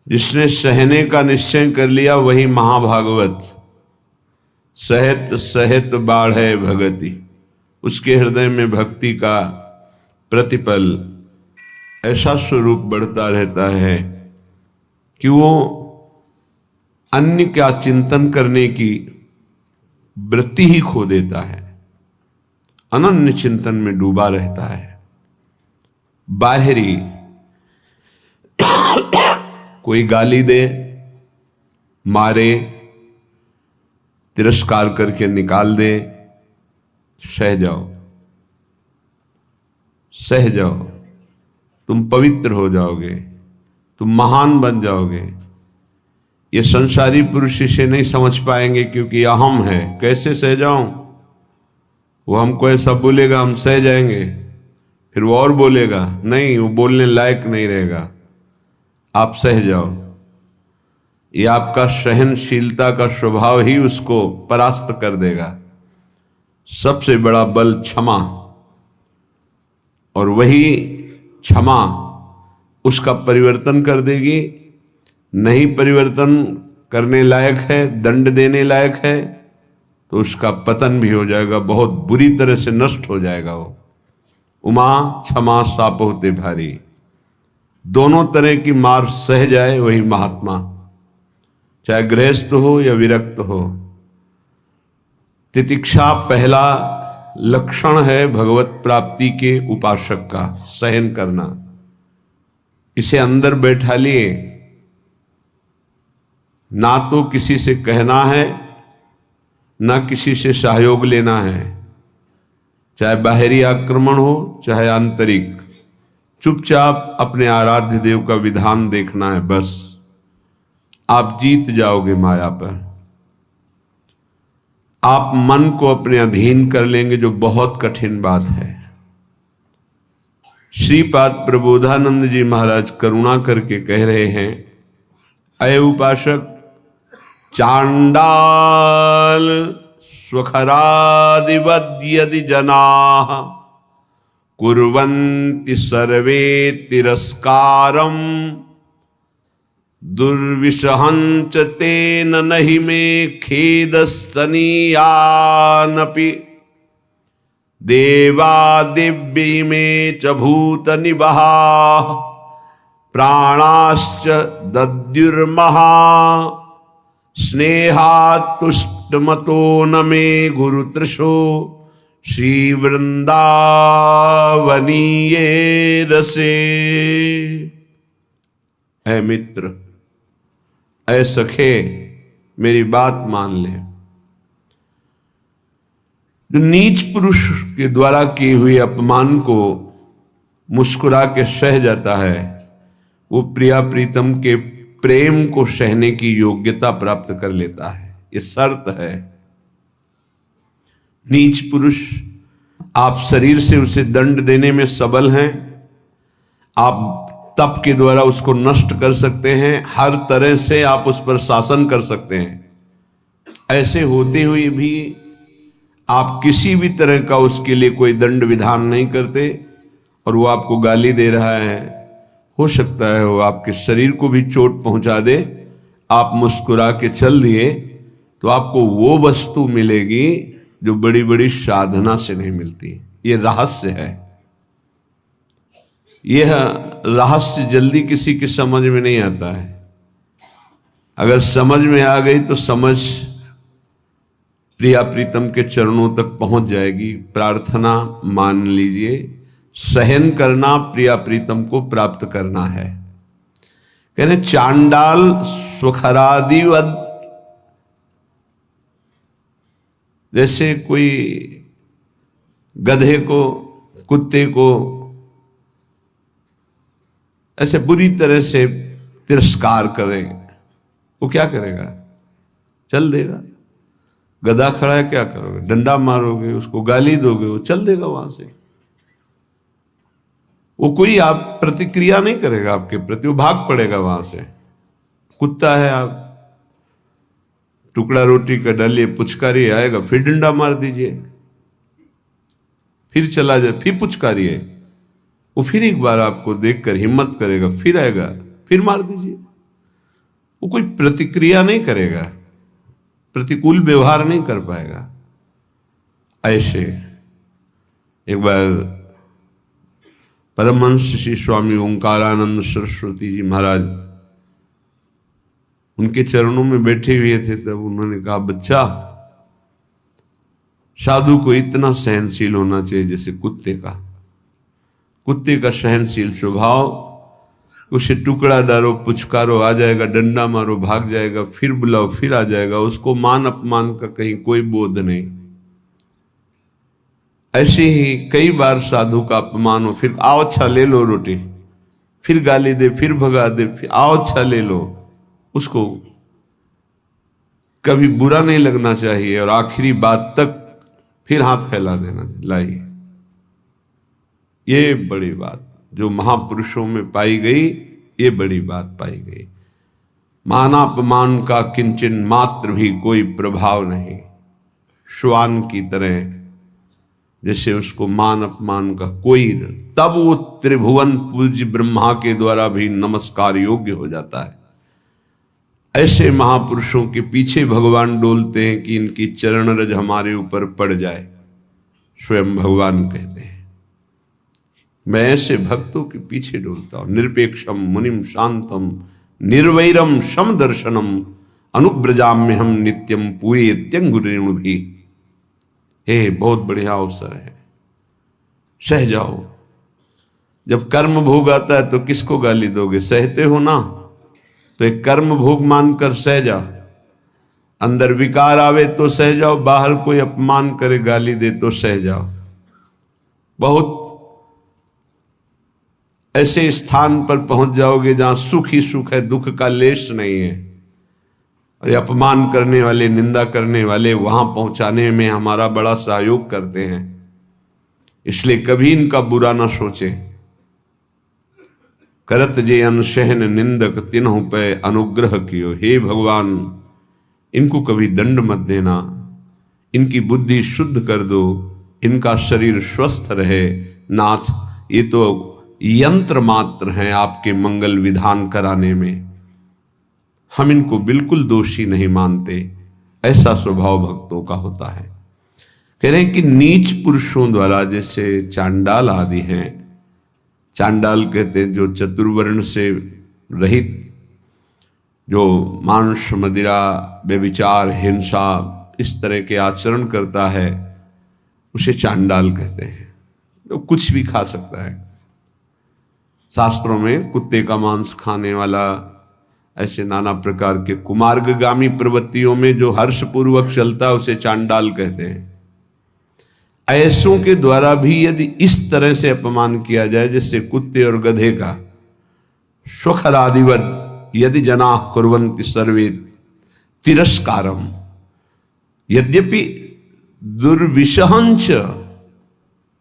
जिसने सहने का निश्चय कर लिया वही महाभागवत। सहत सहत बाढ़े भगति, उसके हृदय में भक्ति का प्रतिपल ऐसा स्वरूप बढ़ता रहता है कि वो अन्य का चिंतन करने की वृत्ति ही खो देता है, अनन्य चिंतन में डूबा रहता है। बाहरी कोई गाली दे, मारे, तिरस्कार करके निकाल दे, सह जाओ, सह जाओ, तुम पवित्र हो जाओगे, तुम महान बन जाओगे। ये संसारी पुरुष इसे नहीं समझ पाएंगे क्योंकि अहम है। कैसे सह जाऊं? वो हमको ऐसा बोलेगा, हम सह जाएंगे, फिर वो और बोलेगा, नहीं, वो बोलने लायक नहीं रहेगा, आप सह जाओ। ये आपका सहनशीलता का स्वभाव ही उसको परास्त कर देगा। सबसे बड़ा बल क्षमा, और वही क्षमा उसका परिवर्तन कर देगी। नहीं परिवर्तन करने लायक है, दंड देने लायक है, तो उसका पतन भी हो जाएगा, बहुत बुरी तरह से नष्ट हो जाएगा वो। उमा क्षमा साप होते भारी, दोनों तरह की मार सह जाए वही महात्मा, चाहे गृहस्थ हो या विरक्त हो। तितिक्षा पहला लक्षण है भगवत प्राप्ति के उपासक का, सहन करना। इसे अंदर बैठा लिए, ना तो किसी से कहना है, ना किसी से सहयोग लेना है, चाहे बाहरी आक्रमण हो चाहे आंतरिक। चुपचाप अपने आराध्य देव का विधान देखना है, बस आप जीत जाओगे माया पर। आप मन को अपने अधीन कर लेंगे, जो बहुत कठिन बात है। श्रीपाद प्रबोधानंद जी महाराज करुणा करके कह रहे हैं, अय उपासक, चांडाल स्वखरादिवद यदि जनाः कुर्वन्ति सर्वे तिरस्कारम दुर्विषहंच तेन नहि मे खेदस्तनीयानपि देवा दिव्य में च भूत निबहा प्राणाश्च दद्युर्महा स्नेहात्तुष्टमतो न मे गुरुतृषो श्रीवृंदावनीये रसे। ऐ मित्र, ऐ सखे, मेरी बात मान ले। जो नीच पुरुष के द्वारा किए हुए अपमान को मुस्कुरा के सह जाता है, वो प्रिया प्रीतम के प्रेम को सहने की योग्यता प्राप्त कर लेता है। ये शर्त है। नीच पुरुष, आप शरीर से उसे दंड देने में सबल हैं, आप तप के द्वारा उसको नष्ट कर सकते हैं, हर तरह से आप उस पर शासन कर सकते हैं। ऐसे होते हुए भी आप किसी भी तरह का उसके लिए कोई दंड विधान नहीं करते, और वो आपको गाली दे रहा है, हो सकता है वो आपके शरीर को भी चोट पहुंचा दे, आप मुस्कुरा के चल दिए तो आपको वो वस्तु मिलेगी जो बड़ी बड़ी साधना से नहीं मिलती। ये रहस्य है। यह रहस्य जल्दी किसी की समझ में नहीं आता है। अगर समझ में आ गई तो समझ प्रिया प्रीतम के चरणों तक पहुंच जाएगी। प्रार्थना मान लीजिए, सहन करना प्रिया प्रीतम को प्राप्त करना है। कहने चांडाल सुखरादिवत, जैसे कोई गधे को, कुत्ते को ऐसे बुरी तरह से तिरस्कार करे, वो क्या करेगा? चल देगा। गधा खड़ा है, क्या करोगे? डंडा मारोगे, उसको गाली दोगे, वो चल देगा वहां से। वो कोई आप प्रतिक्रिया नहीं करेगा आपके प्रति, वो भाग पड़ेगा वहां से। कुत्ता है, आप टुकड़ा रोटी का डालिए, पुचकारी आएगा, फिर डंडा मार दीजिए, फिर चला जाए, फिर पुचकारिए, वो फिर एक बार आपको देखकर हिम्मत करेगा, फिर आएगा, फिर मार दीजिए। वो कोई प्रतिक्रिया नहीं करेगा, प्रतिकूल व्यवहार नहीं कर पाएगा। ऐसे एक बार परमहंस श्री स्वामी ओंकारानंद सरस्वती जी महाराज उनके चरणों में बैठे हुए थे, तब उन्होंने कहा, बच्चा, साधु को इतना सहनशील होना चाहिए जैसे कुत्ते का। कुत्ते का सहनशील स्वभाव, उसे टुकड़ा डालो, पुचकारो, आ जाएगा, डंडा मारो, भाग जाएगा, फिर बुलाओ, फिर आ जाएगा। उसको मान अपमान का कहीं कोई बोध नहीं। ऐसे ही कई बार साधु का अपमान हो, फिर आओ अच्छा ले लो रोटी, फिर गाली दे, फिर भगा दे, फिर आओ अच्छा ले लो। उसको कभी बुरा नहीं लगना चाहिए और आखिरी बात तक फिर हाथ फैला देना। लाइए, ये बड़ी बात जो महापुरुषों में पाई गई, ये बड़ी बात पाई गई। मानापमान का किंचन मात्र भी कोई प्रभाव नहीं। श्वान की तरह जैसे उसको मान अपमान का कोई, तब वो त्रिभुवन पूज्य ब्रह्मा के द्वारा भी नमस्कार योग्य हो जाता है। ऐसे महापुरुषों के पीछे भगवान डोलते हैं कि इनकी चरण रज हमारे ऊपर पड़ जाए। स्वयं भगवान कहते हैं, मैं ऐसे भक्तों के पीछे डोलता हूं। निरपेक्षम मुनिम शांतम निर्वैरम शम दर्शनम अनुब्रजाम्य हम नित्यम पूरे त्यंगुरेणु भी। हे, बहुत बढ़िया अवसर है, सह जाओ। जब कर्म भोग आता है तो किसको गाली दोगे? सहते हो ना, तो एक कर्म भोग मानकर सह जाओ। अंदर विकार आवे तो सह जाओ, बाहर कोई अपमान करे, गाली दे तो सह जाओ। बहुत ऐसे स्थान पर पहुंच जाओगे जहां सुख ही सुख है, दुख का लेश नहीं है। और अपमान करने वाले, निंदा करने वाले वहां पहुंचाने में हमारा बड़ा सहयोग करते हैं। इसलिए कभी इनका बुरा ना सोचे। करत जे अनशहन निंदक तिन्हु पे अनुग्रह कियो। हे भगवान, इनको कभी दंड मत देना, इनकी बुद्धि शुद्ध कर दो, इनका शरीर स्वस्थ रहे। नाथ, ये तो यंत्र मात्र हैं आपके मंगल विधान कराने में, हम इनको बिल्कुल दोषी नहीं मानते। ऐसा स्वभाव भक्तों का होता है। कह रहे हैं कि नीच पुरुषों द्वारा, जैसे चांडाल आदि हैं, चांडाल कहते हैं जो चतुर्वर्ण से रहित, जो मांस मदिरा व्यभिचार हिंसा इस तरह के आचरण करता है, उसे चांडाल कहते हैं। जो कुछ भी खा सकता है। शास्त्रों में कुत्ते का मांस खाने वाला, ऐसे नाना प्रकार के कुमार्गगामी प्रवृत्तियों में जो हर्षपूर्वक चलता है उसे चांडाल कहते हैं। ऐसों के द्वारा भी यदि इस तरह से अपमान किया जाए, जैसे कुत्ते और गधे का, स्वखरादिवत यदि जना कुर्वन्ति सर्वे तिरस्कारम, यद्यपि दुर्विशहंच,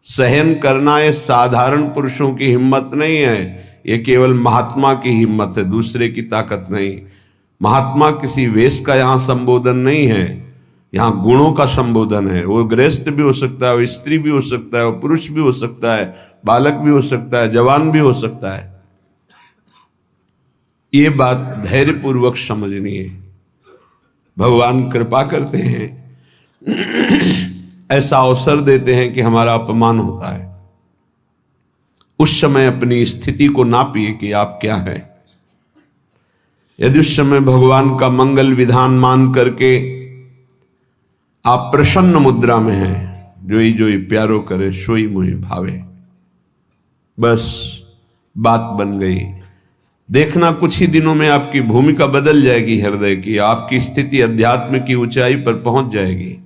सहन करना ये साधारण पुरुषों की हिम्मत नहीं है, ये केवल महात्मा की हिम्मत है, दूसरे की ताकत नहीं। महात्मा किसी वेश का यहां संबोधन नहीं है, यहां गुणों का संबोधन है। वो गृहस्थ भी हो सकता है, वो स्त्री भी हो सकता है, वो पुरुष भी हो सकता है, बालक भी हो सकता है, जवान भी हो सकता है। ये बात धैर्यपूर्वक समझनी है। भगवान कृपा करते हैं, ऐसा अवसर देते हैं कि हमारा अपमान होता है। उस समय अपनी स्थिति को नापिए कि आप क्या है। यदि उस समय भगवान का मंगल विधान मान करके आप प्रसन्न मुद्रा में हैं, जोई जोई प्यारो करे सोई मुहि भावे, बस बात बन गई। देखना कुछ ही दिनों में आपकी भूमिका बदल जाएगी हृदय की, आपकी स्थिति अध्यात्म की ऊंचाई पर पहुंच जाएगी।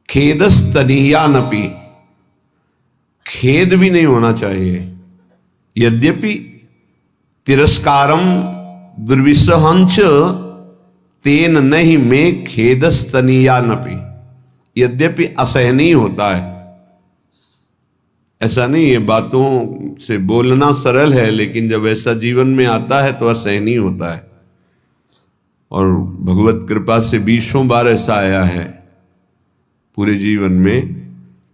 खेदस तनीयानपि, खेद भी नहीं होना चाहिए। यद्यपि तिरस्कारम दुर्विसहंच तेन नहीं में खेदस तनीयानपि, यद्यपि असहनीय होता है। ऐसा नहीं है, बातों से बोलना सरल है, लेकिन जब ऐसा जीवन में आता है तो असहनीय होता है। और भगवत कृपा से 20 बार ऐसा आया है पूरे जीवन में,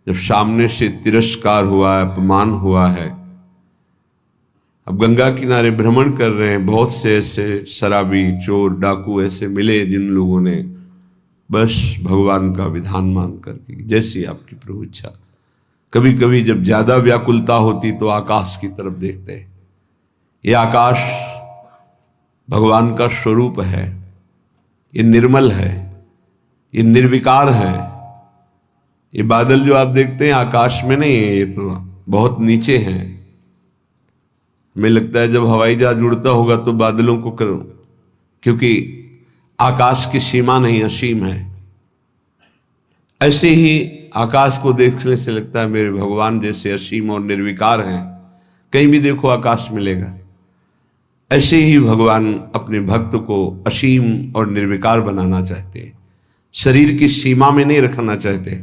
जब सामने से तिरस्कार हुआ है, अपमान हुआ है। अब गंगा किनारे भ्रमण कर रहे हैं, बहुत से ऐसे शराबी, चोर, डाकू ऐसे मिले जिन लोगों ने बस भगवान का विधान मान करके, जैसी आपकी प्रभु इच्छा। कभी कभी जब ज्यादा व्याकुलता होती तो आकाश की तरफ देखते हैं। ये आकाश भगवान का स्वरूप है, ये निर्मल है, ये निर्विकार है। ये बादल जो आप देखते हैं आकाश में नहीं है, ये तो बहुत नीचे हैं। हमें लगता है जब हवाई जहाज उड़ता होगा तो बादलों को करो, क्योंकि आकाश की सीमा नहीं, असीम है। ऐसे ही आकाश को देखने से लगता है मेरे भगवान जैसे असीम और निर्विकार हैं, कहीं भी देखो आकाश मिलेगा। ऐसे ही भगवान अपने भक्त को असीम और निर्विकार बनाना चाहते हैं, शरीर की सीमा में नहीं रखना चाहते।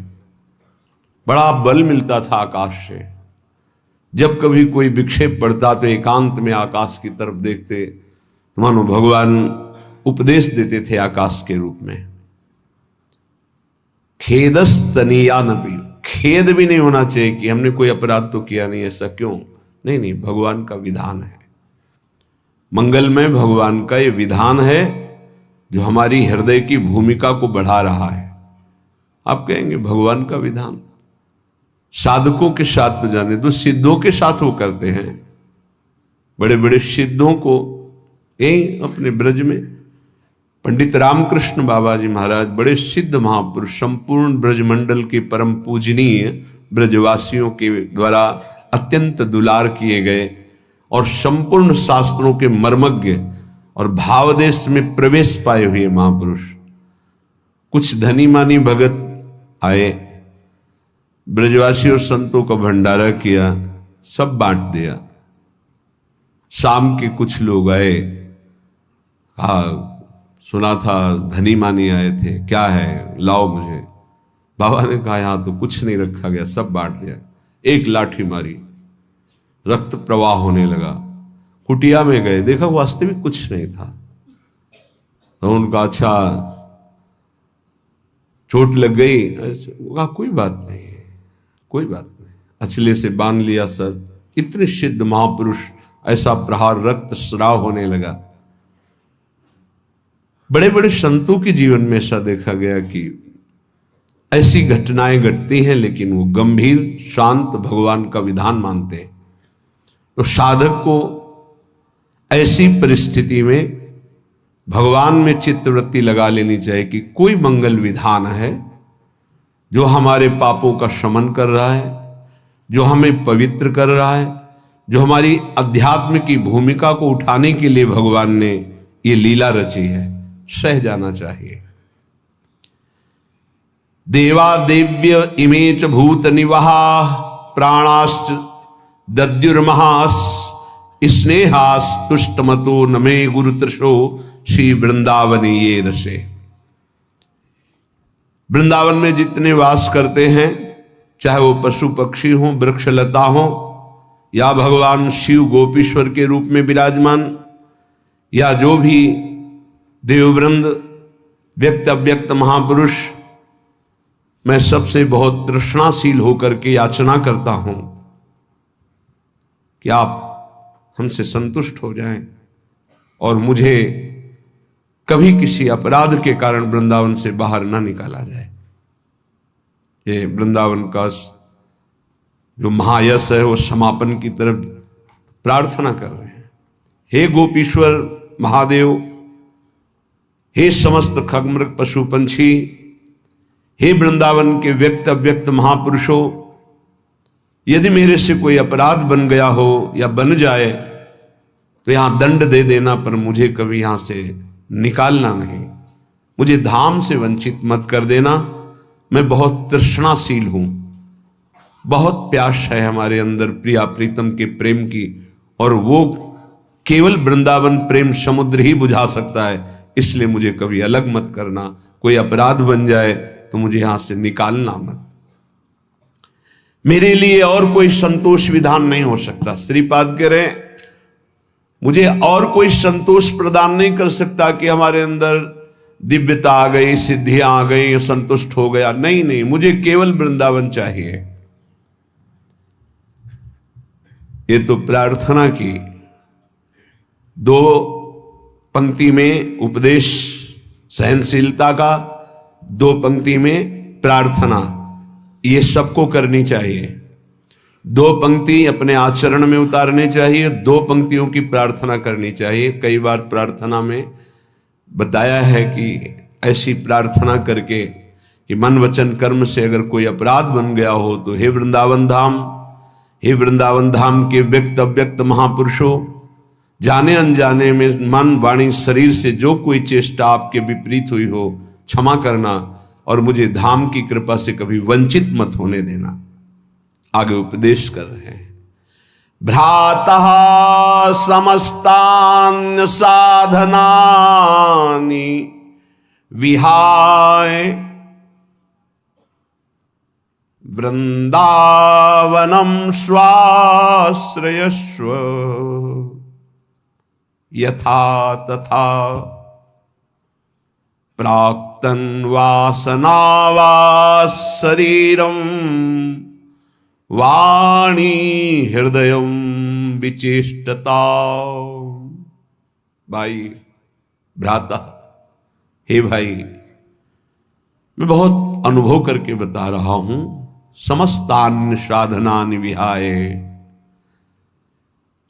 बड़ा बल मिलता था आकाश से। जब कभी कोई विक्षेप पड़ता तो एकांत में आकाश की तरफ देखते, मानो भगवान उपदेश देते थे आकाश के रूप में। खेदस तनीयानपि, खेद भी नहीं होना चाहिए कि हमने कोई अपराध तो किया नहीं, ऐसा क्यों? नहीं नहीं, भगवान का विधान है। मंगलमय भगवान का ये विधान है जो हमारी हृदय की भूमिका को बढ़ा रहा है। आप कहेंगे भगवान का विधान साधकों के साथ तो जाने दो, सिद्धों के साथ वो करते हैं। बड़े बड़े सिद्धों को यही अपने ब्रज में पंडित रामकृष्ण बाबा जी महाराज, बड़े सिद्ध महापुरुष, संपूर्ण ब्रजमंडल के परम पूजनीय, ब्रजवासियों के द्वारा अत्यंत दुलार किए गए और संपूर्ण शास्त्रों के मर्मज्ञ और भावदेश में प्रवेश पाए हुए महापुरुष। कुछ धनी मानी भगत आए, ब्रजवासी और संतों का भंडारा किया, सब बांट दिया। शाम के कुछ लोग आए, कहा सुना था धनी मानी आए थे, क्या है लाओ मुझे। बाबा ने कहा यहां तो कुछ नहीं रखा गया, सब बांट दिया। एक लाठी मारी, रक्त प्रवाह होने लगा। कुटिया में गए, देखा वास्तविक कुछ नहीं था। तो उनका अच्छा चोट लग गई, कहा कोई बात नहीं, कोई बात नहीं। अचले से बांध लिया सर। इतने सिद्ध महापुरुष, ऐसा प्रहार, रक्त स्राव होने लगा। बड़े बड़े संतों के जीवन में ऐसा देखा गया कि ऐसी घटनाएं घटती हैं, लेकिन वो गंभीर शांत भगवान का विधान मानते हैं। तो साधक को ऐसी परिस्थिति में भगवान में चित्तवृत्ति लगा लेनी चाहिए कि कोई मंगल विधान है जो हमारे पापों का शमन कर रहा है, जो हमें पवित्र कर रहा है, जो हमारी अध्यात्म की भूमिका को उठाने के लिए भगवान ने ये लीला रची है, सह जाना चाहिए। देवा देव्य इमेच भूत निवाहा प्राणाश्च दद्युर्महास स्नेहास तुष्टमतो नमे गुरुतृषो श्री वृंदावनी ये रसे। वृंदावन में जितने वास करते हैं, चाहे वो पशु पक्षी हो, वृक्ष लता हो, या भगवान शिव गोपीश्वर के रूप में विराजमान, या जो भी देववृंद, व्यक्त अव्यक्त महापुरुष, मैं सबसे बहुत तृष्णाशील होकर के याचना करता हूं कि आप हमसे संतुष्ट हो जाएं और मुझे कभी किसी अपराध के कारण वृंदावन से बाहर ना निकाला जाए। ये वृंदावन का जो महायश है वो समापन की तरफ प्रार्थना कर रहे हैं। हे गोपीश्वर महादेव, हे समस्त खगमृग पशु पंछी, हे वृंदावन के व्यक्त अव्यक्त महापुरुषों, यदि मेरे से कोई अपराध बन गया हो या बन जाए तो यहां दंड दे देना, पर मुझे कभी यहां से निकालना नहीं, मुझे धाम से वंचित मत कर देना। मैं बहुत तृष्णाशील हूं, बहुत प्यास है हमारे अंदर प्रिया प्रीतम के प्रेम की, और वो केवल वृंदावन प्रेम समुद्र ही बुझा सकता है। इसलिए मुझे कभी अलग मत करना, कोई अपराध बन जाए तो मुझे यहां से निकालना मत। मेरे लिए और कोई संतोष विधान नहीं हो सकता। श्रीपाद कह रहे हैं मुझे और कोई संतोष प्रदान नहीं कर सकता कि हमारे अंदर दिव्यता आ गई, सिद्धियां आ गई, संतुष्ट हो गया। नहीं नहीं, मुझे केवल वृंदावन चाहिए। ये तो प्रार्थना की, 2 पंक्ति में उपदेश सहनशीलता का, 2 पंक्ति में प्रार्थना, ये सबको करनी चाहिए। 2 पंक्ति अपने आचरण में उतारने चाहिए, 2 पंक्तियों की प्रार्थना करनी चाहिए। कई बार प्रार्थना में बताया है कि ऐसी प्रार्थना करके कि मन वचन कर्म से अगर कोई अपराध बन गया हो तो हे वृंदावन धाम, हे वृंदावन धाम के व्यक्त अव्यक्त महापुरुषों, जाने अनजाने में मन वाणी शरीर से जो कोई चेष्टा आपके विपरीत हुई हो क्षमा करना, और मुझे धाम की कृपा से कभी वंचित मत होने देना। आगे उपदेश कर रहे हैं। भ्रातः समस्तान्य साधनानि विहाय वृंदावनम स्वाश्रयस्व यथा तथा प्राक्तन वासनावास शरीरम वाणी हृदय विचेष्टता। भाई भ्राता, हे भाई, मैं बहुत अनुभव करके बता रहा हूं। समस्तान्य साधनानि विहाय,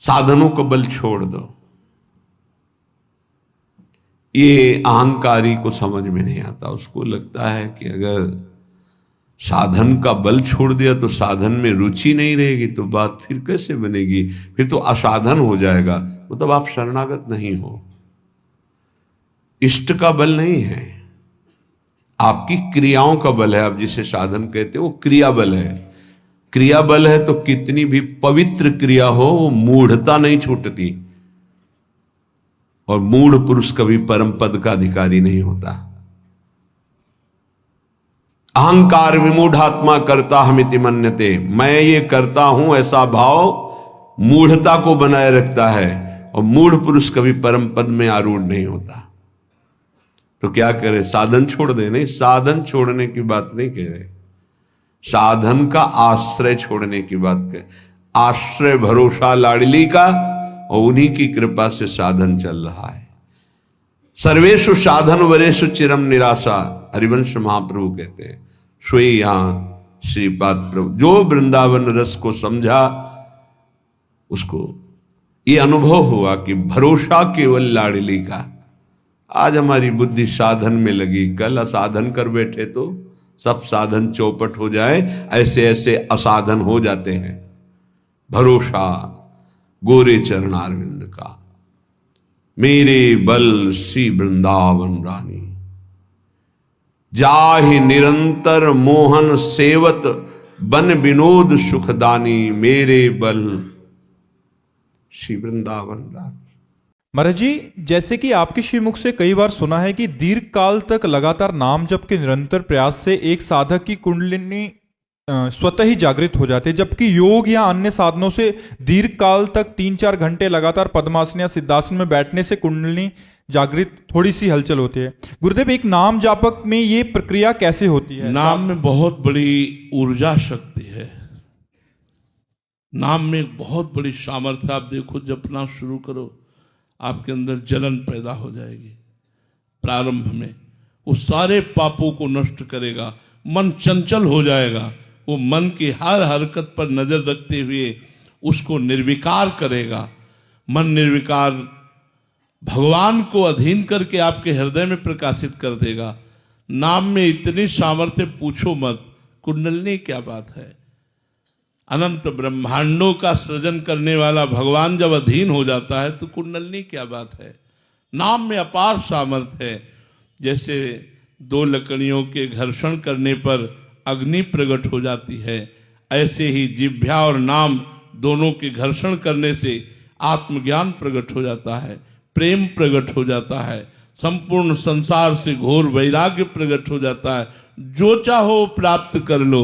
साधनों को बल छोड़ दो। ये अहंकारी को समझ में नहीं आता, उसको लगता है कि अगर साधन का बल छोड़ दिया तो साधन में रुचि नहीं रहेगी, तो बात फिर कैसे बनेगी, फिर तो असाधन हो जाएगा, मतलब आप शरणागत नहीं हो। इष्ट का बल नहीं है, आपकी क्रियाओं का बल है। आप जिसे साधन कहते हो वो क्रिया बल है। क्रिया बल है तो कितनी भी पवित्र क्रिया हो वो मूढ़ता नहीं छूटती, और मूढ़ पुरुष कभी परम पद का अधिकारी नहीं होता। अहंकार विमूढ़ात्मा करता हमिति मन्यते, मैं ये करता हूं ऐसा भाव मूढ़ता को बनाए रखता है, और मूढ़ पुरुष कभी परम पद में आरूढ़ नहीं होता। तो क्या करे, साधन छोड़ दे? नहीं, साधन छोड़ने की बात नहीं कह रहे, साधन का आश्रय छोड़ने की बात कह। आश्रय भरोसा लाडली का, और उन्हीं की कृपा से साधन चल रहा है। सर्वेषु साधन वरेषु चिरम निराशा, हरिवंश महाप्रभु कहते हैं। सोई यहां श्रीपाद प्रभु, जो वृंदावन रस को समझा उसको ये अनुभव हुआ कि भरोसा केवल लाडली का। आज हमारी बुद्धि साधन में लगी, कल असाधन कर बैठे तो सब साधन चौपट हो जाए, ऐसे ऐसे असाधन हो जाते हैं। भरोसा गोरे चरणारविंद का, मेरे बल श्री वृंदावन रानी, जाहि निरंतर मोहन सेवत बन विनोद सुखदानी, मेरे बल श्री वृंदावन रानी। महाराज जी, जैसे कि आपके श्रीमुख से कई बार सुना है कि दीर्घ काल तक लगातार नाम जप के निरंतर प्रयास से एक साधक की कुंडलिनी स्वतः ही जागृत हो जाती है, जबकि योग या अन्य साधनों से दीर्घ काल तक 3-4 घंटे लगातार पद्मासन या सिद्धासन में बैठने से कुंडलिनी जागृत थोड़ी सी हलचल होती है। गुरुदेव, एक नाम जापक में ये प्रक्रिया कैसे होती है? नाम में बहुत बड़ी ऊर्जा शक्ति है। नाम में एक बहुत बड़ी सामर्थ्य। आप देखो, जपना शुरू करो, आपके अंदर जलन पैदा हो जाएगी। प्रारंभ में वो सारे पापों को नष्ट करेगा, मन चंचल हो जाएगा, वो मन की हर हरकत पर नजर रखते हुए उसको निर्विकार करेगा। मन निर्विकार भगवान को अधीन करके आपके हृदय में प्रकाशित कर देगा। नाम में इतनी सामर्थ्य पूछो मत। कुंडलिनी क्या बात है। अनंत ब्रह्मांडों का सृजन करने वाला भगवान जब अधीन हो जाता है तो कुंडलिनी क्या बात है। नाम में अपार सामर्थ्य है। जैसे दो लकड़ियों के घर्षण करने पर अग्नि प्रकट हो जाती है, ऐसे ही जिह्वा और नाम दोनों के घर्षण करने से आत्मज्ञान प्रकट हो जाता है, प्रेम प्रकट हो जाता है, संपूर्ण संसार से घोर वैराग्य प्रकट हो जाता है। जो चाहो प्राप्त कर लो,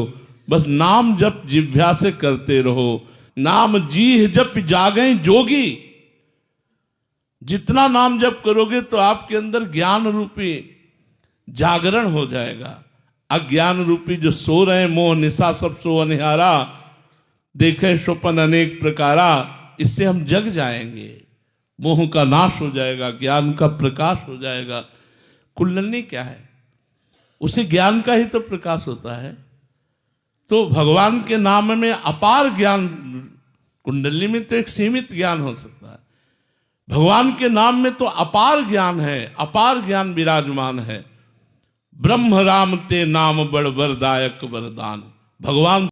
बस नाम जप जिह्वा से करते रहो। नाम जीह जप जागें जोगी। जितना नाम जप करोगे तो आपके अंदर ज्ञान रूपी जागरण हो जाएगा। अज्ञान रूपी जो सो रहे हैं, मोह निशा सब सो अनिहारा, देखे स्वप्न अनेक प्रकारा, इससे हम जग जाएंगे। मोह का नाश हो जाएगा, ज्ञान का प्रकाश हो जाएगा। कुंडलिनी क्या है? उसे ज्ञान का ही तो प्रकाश होता है। तो भगवान के नाम में अपार ज्ञान, कुंडलिनी में तो एक सीमित ज्ञान हो सकता है, भगवान के नाम में तो अपार ज्ञान है, अपार ज्ञान विराजमान है। ब्रह्म राम ते नाम बड़ वरदायक वरदान। भगवान